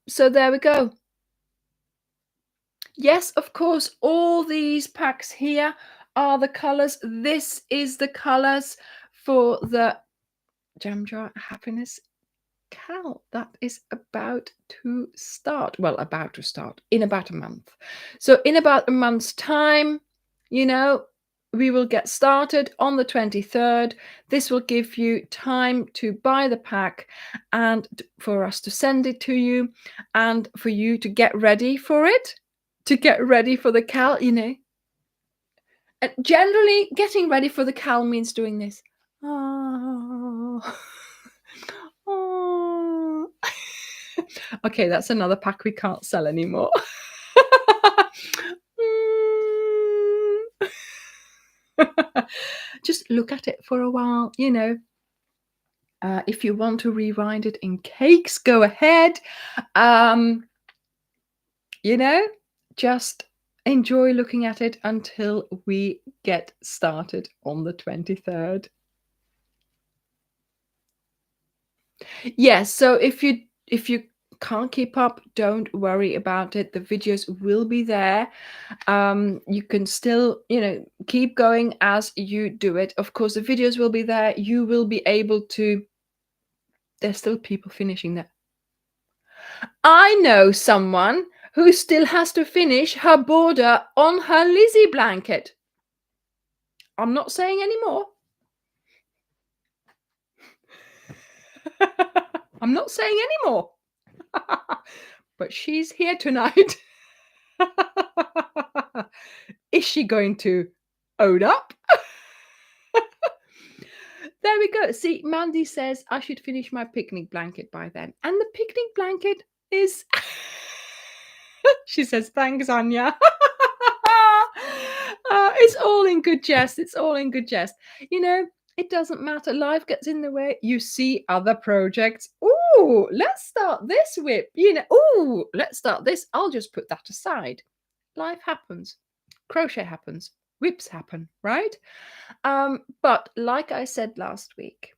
so there we go. Yes, of course, all these packs here are the colors. This is the colors for the Jam Jar Happiness Cal that is about to start. Well, about to start in about a month. So, in about a month's time, you know, we will get started on the 23rd. This will give you time to buy the pack and for us to send it to you and for you to get ready for it, to get ready for the Cal, you know. And generally, getting ready for the Cal means doing this. Oh. Oh. Okay, that's another pack we can't sell anymore. Just look at it for a while, you know. If you want to rewind it in cakes, go ahead. You know, just enjoy looking at it until we get started on the 23rd. Yes, so if you can't keep up, don't worry about it. The videos will be there. You can still, you know, keep going as you do it. Of course, the videos will be there. You will be able to. There's still people finishing that. I know someone who still has to finish her border on her Lizzie blanket. I'm not saying any more. I'm not saying any more. But she's here tonight. Is she going to own up? There we go. See, Mandy says I should finish my picnic blanket by then. And the picnic blanket is... She says, thanks, Anja. It's all in good jest. It's all in good jest. You know, it doesn't matter. Life gets in the way. You see other projects. Ooh, let's start this whip. You know, ooh, let's start this. I'll just put that aside. Life happens. Crochet happens. Whips happen, right? But like I said last week,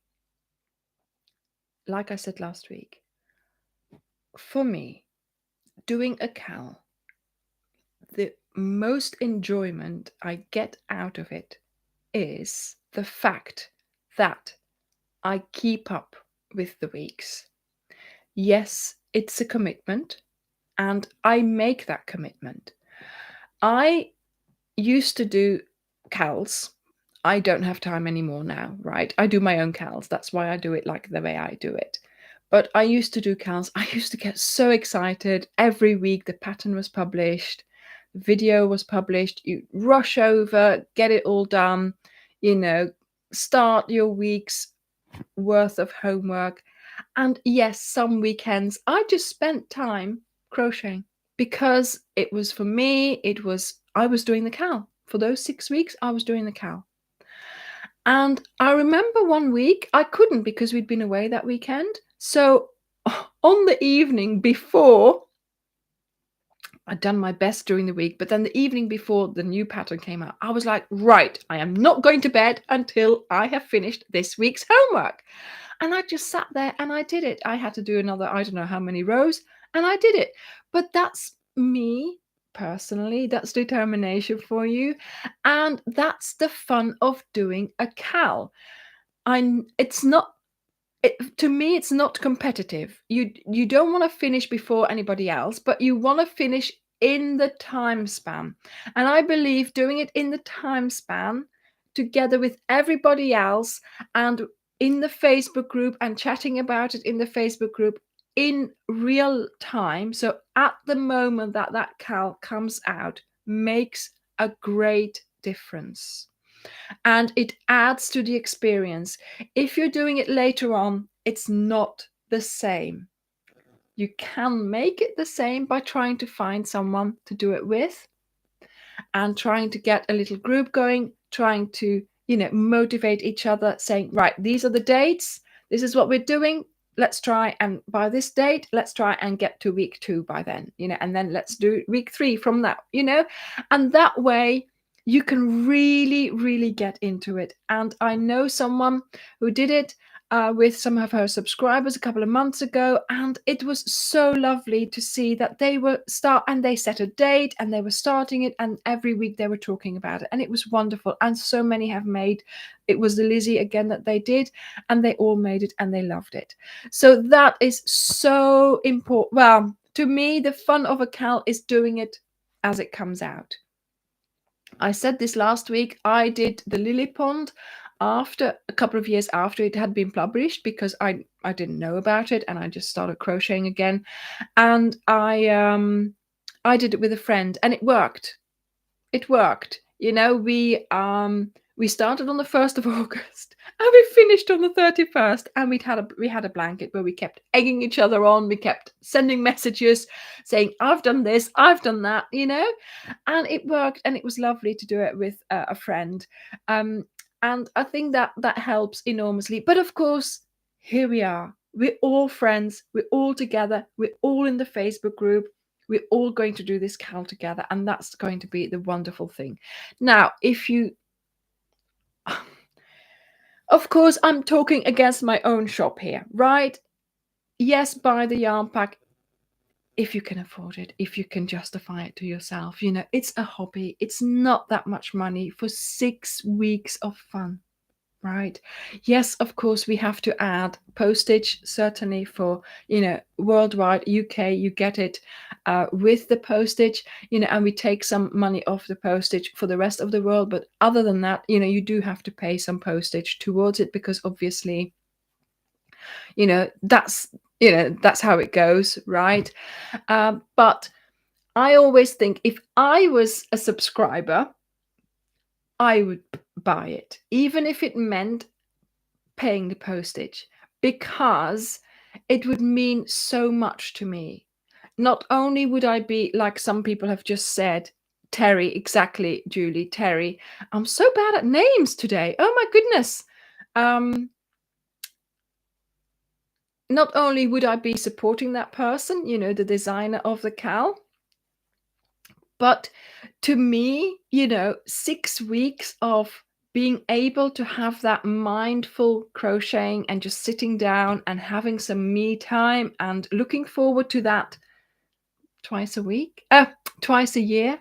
like I said last week, for me, doing a cal, the most enjoyment I get out of it is the fact that I keep up with the weeks. Yes, it's a commitment, and I make that commitment. I used to do cals. I don't have time anymore now, right? I do my own cals. That's why I do it like the way I do it. But I used to do cals. I used to get so excited every week. The pattern was published, the video was published. You rush over, get it all done, you know, start your week's worth of homework. And yes, some weekends I just spent time crocheting because it was for me, I was doing the cal. For those 6 weeks, I was doing the cal. And I remember one week I couldn't because we'd been away that weekend. So on the evening before, I'd done my best during the week, but then the evening before the new pattern came out, I was like, right, I am not going to bed until I have finished this week's homework. And I just sat there and I did it. I had to do another, I don't know how many rows, and I did it. But that's me personally. That's determination for you. And that's the fun of doing a cal. It's not to me, it's not competitive. You don't want to finish before anybody else, but you want to finish in the time span. And I believe doing it in the time span together with everybody else and in the Facebook group and chatting about it in the Facebook group in real time. So at the moment that that cal comes out makes a great difference and it adds to the experience. If you're doing it later on, it's not the same. You can make it the same by trying to find someone to do it with and trying to get a little group going, trying to, motivate each other, saying, right, these are the dates, this is what we're doing. Let's try and by this date, let's try and get to week 2 by then, and then let's do week 3 from that, and that way you can really, really get into it. And I know someone who did it with some of her subscribers a couple of months ago, and it was so lovely to see that they set a date and they were starting it, and every week they were talking about it, and it was wonderful. And so many have made it. Was the Lizzie again that they did, and they all made it and they loved it. So that is so important. Well, to me, the fun of a cal is doing it as it comes out. I said this last week. I did the Lily Pond after a couple of years after it had been published because I didn't know about it and I just started crocheting again, and I did it with a friend and it worked. It worked. We started on the 1st of August and we finished on the 31st, and we had a blanket where we kept egging each other on. We kept sending messages saying, I've done this, I've done that, and it worked, and it was lovely to do it with a friend. And I think that helps enormously. But of course, here we are. We're all friends. We're all together. We're all in the Facebook group. We're all going to do this cal together, and that's going to be the wonderful thing. Now, of course, I'm talking against my own shop here, right? Yes, buy the yarn pack if you can afford it, if you can justify it to yourself. It's a hobby. It's not that much money for 6 weeks of fun. Right. Yes, of course, we have to add postage, certainly for, worldwide, UK, you get it with the postage, and we take some money off the postage for the rest of the world. But other than that, you do have to pay some postage towards it because obviously, that's how it goes. Right. But I always think if I was a subscriber, I would buy it, even if it meant paying the postage, because it would mean so much to me. Not only would I be, like some people have just said, Terry, exactly, Julie, Terry. I'm so bad at names today. Oh my goodness. Not only would I be supporting that person, the designer of the cal, but to me, 6 weeks of being able to have that mindful crocheting and just sitting down and having some me time and looking forward to that twice a week, twice a year,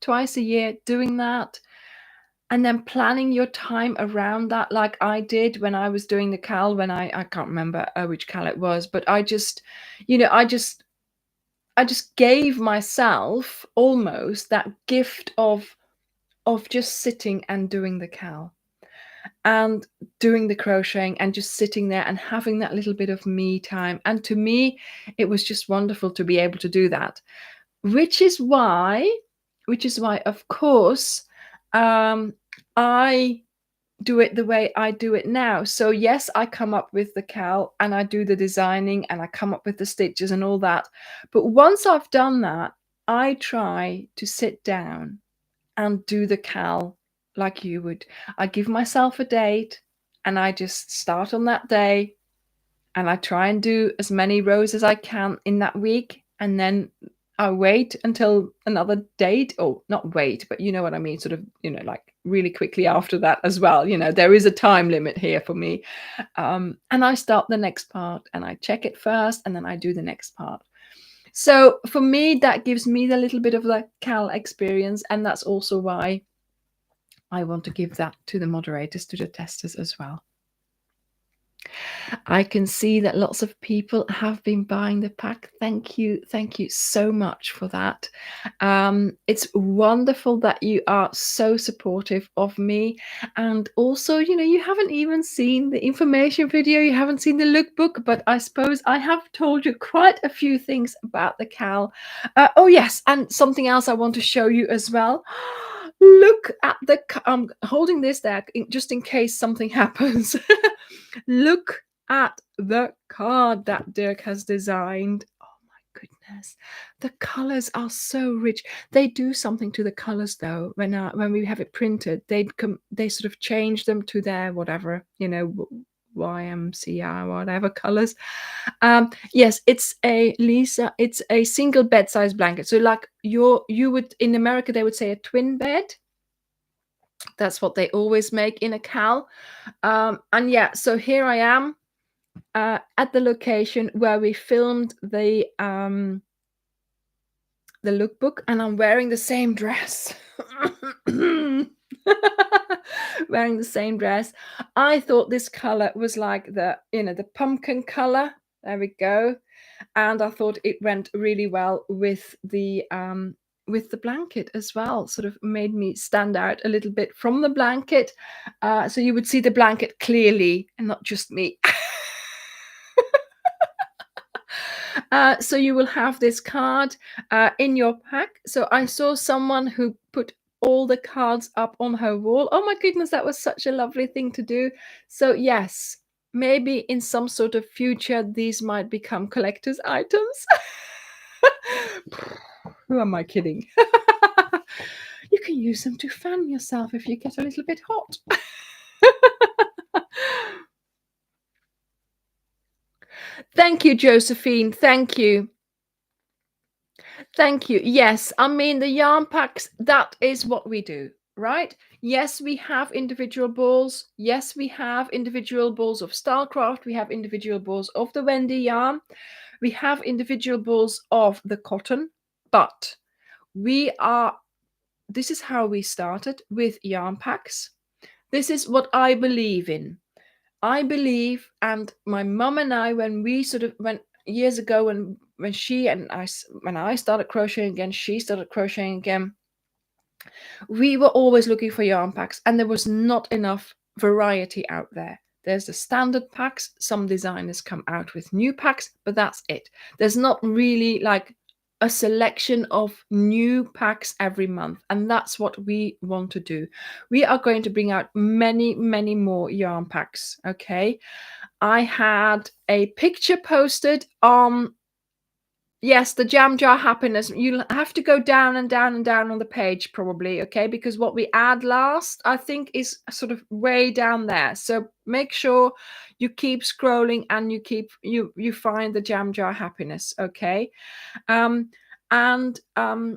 twice a year doing that. And then planning your time around that, like I did when I was doing the cal, when I can't remember which cal it was, but I just, I just gave myself almost that gift of just sitting and doing the cal and doing the crocheting and just sitting there and having that little bit of me time. And to me, it was just wonderful to be able to do that, which is why, of course, I do it the way I do it now. So yes, I come up with the cal and I do the designing and I come up with the stitches and all that. But once I've done that, I try to sit down and do the cal like you would. I give myself a date and I just start on that day and I try and do as many rows as I can in that week, and then I wait until another date, or not wait, but you know what I mean, sort of, like really quickly after that as well. There is a time limit here for me. And I start the next part and I check it first and then I do the next part. So for me, that gives me the little bit of the cal experience, and that's also why I want to give that to the moderators, to the testers as well. I can see that lots of people have been buying the pack. Thank you so much for that. It's wonderful that you are so supportive of me, and also, you haven't even seen the information video, you haven't seen the lookbook, but I suppose I have told you quite a few things about the cal. Oh yes, and something else I want to show you as well. Look at I'm holding this there just in case something happens. Look at the card that Dirk has designed. Oh my goodness, the colors are so rich. They do something to the colors though. When we have it printed, they sort of change them to their whatever, YMCR, whatever colors. Yes, it's a single bed size blanket. So like you would, in America they would say a twin bed. That's what they always make in a cal. And yeah, so here I am at the location where we filmed the lookbook, and I'm wearing the same dress. Wearing the same dress. I thought this color was like the pumpkin color. There we go. And I thought it went really well with the blanket as well. Sort of made me stand out a little bit from the blanket. So you would see the blanket clearly and not just me. So you will have this card in your pack. So I saw someone who put all the cards up on her wall. Oh my goodness, that was such a lovely thing to do. So yes, maybe in some sort of future, these might become collector's items. Who am I kidding? You can use them to fan yourself if you get a little bit hot. Thank you, Josephine. Thank you. Thank you. Yes, I mean, the yarn packs, that is what we do, right? Yes, we have individual balls. Yes, we have individual balls of Starcraft. We have individual balls of the Wendy yarn. We have individual balls of the cotton, but this is how we started with yarn packs. This is what I believe in. I believe, and my mum and I, when years ago, when I started crocheting again, she started crocheting again, we were always looking for yarn packs, and there was not enough variety out there. There's the standard packs. Some designers come out with new packs, but that's it. There's not really like a selection of new packs every month, and that's what we want to do. We are going to bring out many, many more yarn packs. Okay, I had a picture posted on, yes, the jam jar happiness. You'll have to go down and down and down on the page probably, okay, because what we add last, I think, is sort of way down there. So make sure you keep scrolling and you find the jam jar happiness, okay. And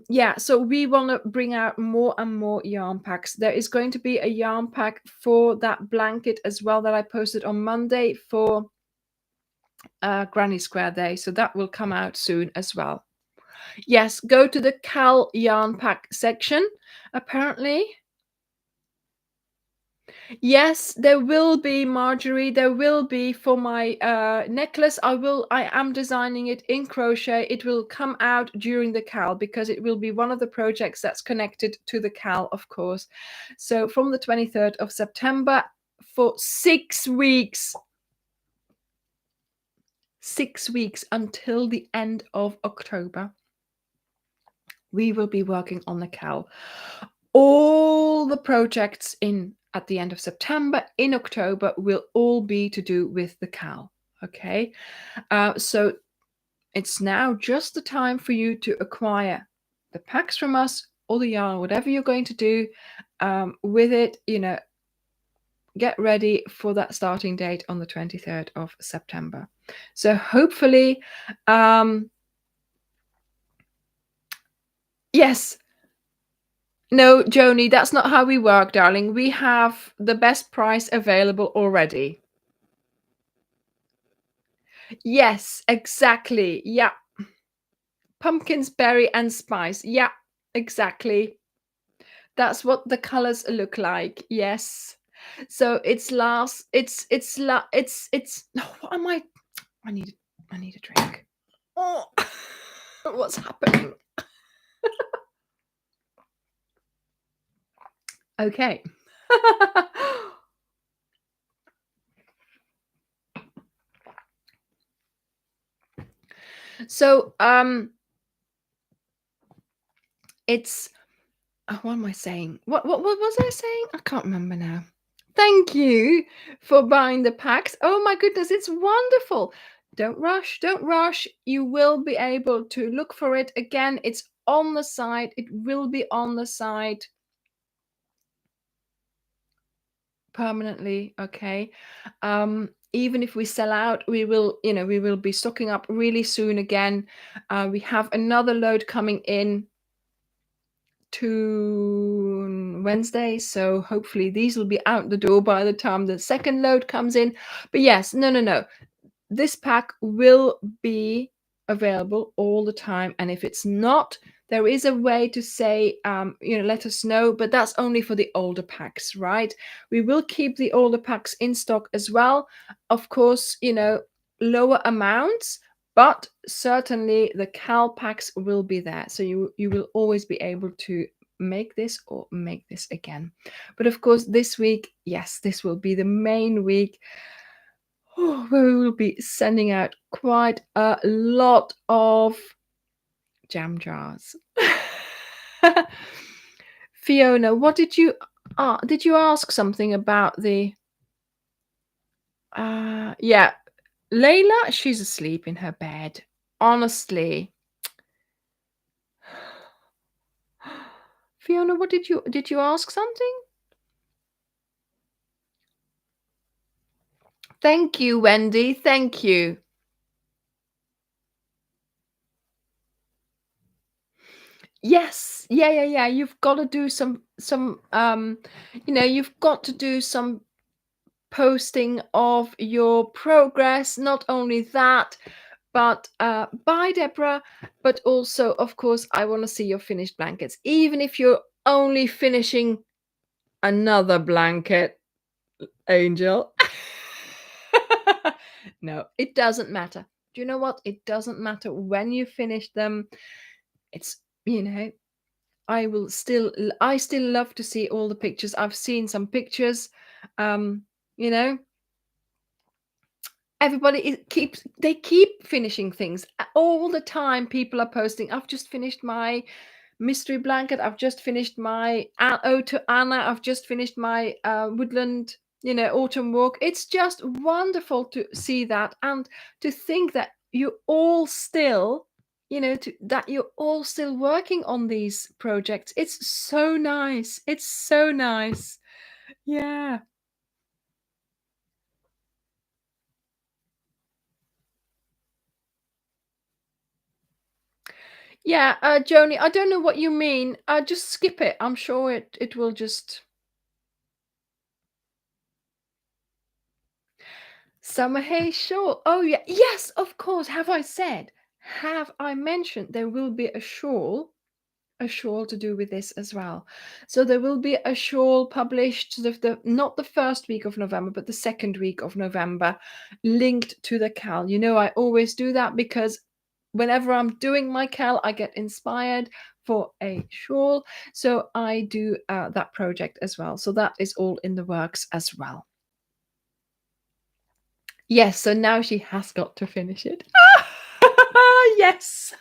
yeah, so we want to bring out more and more yarn packs. There is going to be a yarn pack for that blanket as well that I posted on Monday for Granny Square Day, so that will come out soon as well. Yes, go to the Cal yarn pack section apparently. Yes, there will be, Marjorie. There will be for my necklace. I am designing it in crochet. It will come out during the Cal because it will be one of the projects that's connected to the Cal, of course. So from the 23rd of September for 6 weeks. 6 weeks until the end of October. We will be working on the Cal. All the projects at the end of September, in October, will all be to do with the Cal. Okay, so it's now just the time for you to acquire the packs from us, or the yarn, whatever you're going to do with it. Get ready for that starting date on the 23rd of September. So hopefully, yes. No, Joni, that's not how we work, darling. We have the best price available already. Yes, exactly. Yeah. Pumpkins, berry, and spice. Yeah, exactly. That's what the colors look like. Yes. So it's oh, what am I need a drink. Oh, what's happening? Okay. So it's what am I saying? What was I saying? I can't remember now. Thank you for buying the packs. Oh my goodness, it's wonderful. Don't rush, don't rush. You will be able to look for it again. It's on the site. It will be on the site permanently, okay? Even if we sell out, we will be stocking up really soon again. We have another load coming in to Wednesday, so hopefully these will be out the door by the time the second load comes in. But yes, no, this pack will be available all the time, and if it's not, there is a way to say let us know, but that's only for the older packs, right? We will keep the older packs in stock as well, of course, lower amounts, but certainly the Cal packs will be there, so you will always be able to make this or make this again. But of course, this week, yes, this will be the main week where we will be sending out quite a lot of jam jars. Fiona, what did you ask something about the yeah, Layla? She's asleep in her bed, honestly. Fiona, what did you ask something? Thank you, Wendy. Thank you. Yes. Yeah. You've got to do some you've got to do some posting of your progress. Not only that, but bye, Deborah. But also, of course, I want to see your finished blankets, even if you're only finishing another blanket, Angel. No, it doesn't matter. Do you know what? It doesn't matter when you finish them. It's I still love to see all the pictures. I've seen some pictures. You know, everybody keep finishing things all the time. People are posting, I've just finished my mystery blanket, I've just finished my ode to Anna, I've just finished my woodland autumn walk. It's just wonderful to see that, and to think that you're all still that you're all still working on these projects. It's so nice. It's so nice. Yeah. Yeah, Joni, I don't know what you mean. Just skip it. I'm sure it will just summer haze shawl. Oh yeah, yes, of course. Have I mentioned there will be a shawl to do with this as well. So there will be a shawl published the not the first week of November, but the second week of November, linked to the cal. You know, I always do that because whenever I'm doing my cal, I get inspired for a shawl. So I do that project as well. So that is all in the works as well. Yes, so now she has got to finish it. Yes.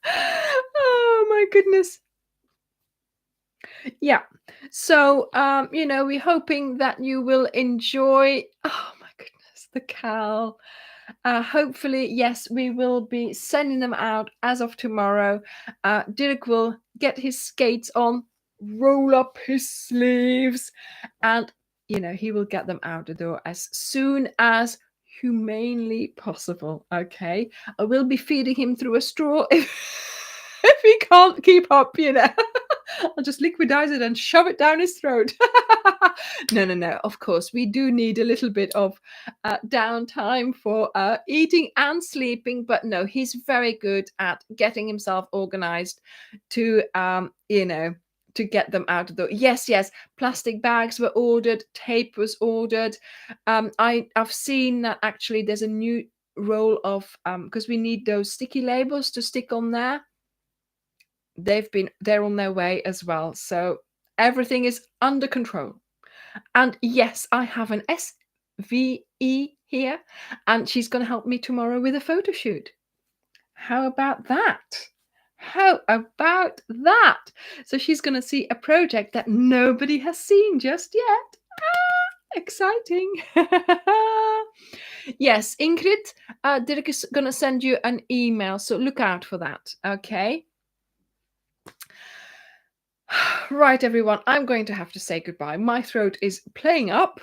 Oh my goodness. Yeah. So, we're hoping that you will enjoy. Oh my goodness, the cal. Hopefully, yes, we will be sending them out as of tomorrow. Dirk will get his skates on, roll up his sleeves, and he will get them out the door as soon as humanely possible. Okay, I will be feeding him through a straw if he can't keep up. I'll just liquidize it and shove it down his throat. No, no, no. Of course, we do need a little bit of downtime for eating and sleeping. But no, he's very good at getting himself organized to, to get them out of the. Yes, yes. Plastic bags were ordered. Tape was ordered. I've seen that actually there's a new roll of because we need those sticky labels to stick on there. They're on their way as well, so everything is under control. And yes, I have an SVE here, and she's going to help me tomorrow with a photo shoot. How about that? How about that? So she's going to see a project that nobody has seen just yet. Exciting. Yes, Ingrid, Dirk is going to send you an email, so look out for that. Okay. Right, everyone, I'm going to have to say goodbye. My throat is playing up.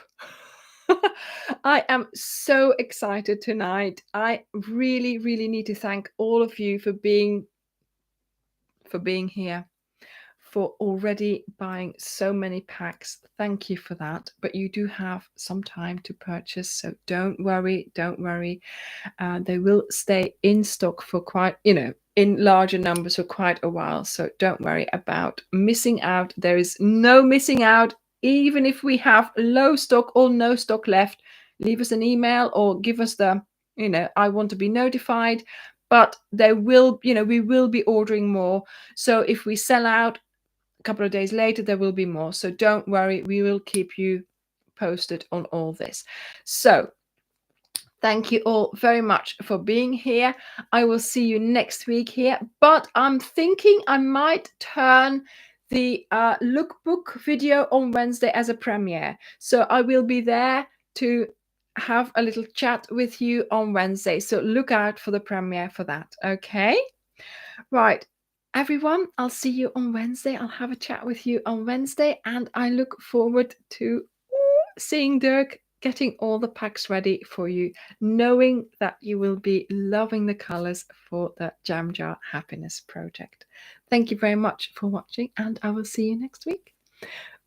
I am so excited tonight. I really, really need to thank all of you for being here, for already buying so many packs. Thank you for that. But you do have some time to purchase, so don't worry. Don't worry. They will stay in stock for quite, in larger numbers for quite a while. So don't worry about missing out. There is no missing out. Even if we have low stock or no stock left, leave us an email or give us the, I want to be notified. But there will, we will be ordering more. So if we sell out a couple of days later, there will be more. So don't worry. We will keep you posted on all this. So thank you all very much for being here. I will see you next week here, but I'm thinking I might turn the lookbook video on Wednesday as a premiere. So I will be there to have a little chat with you on Wednesday. So look out for the premiere for that. Okay. Right. Everyone, I'll see you on Wednesday. I'll have a chat with you on Wednesday, and I look forward to seeing Dirk getting all the packs ready for you, knowing that you will be loving the colors for the Jam Jar Happiness project. Thank you very much for watching, and I will see you next week.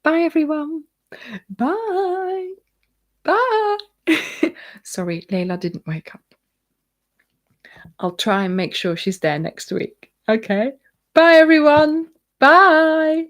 Bye, everyone. Bye. Bye. Sorry, Layla didn't wake up. I'll try and make sure she's there next week. Okay. Bye, everyone. Bye.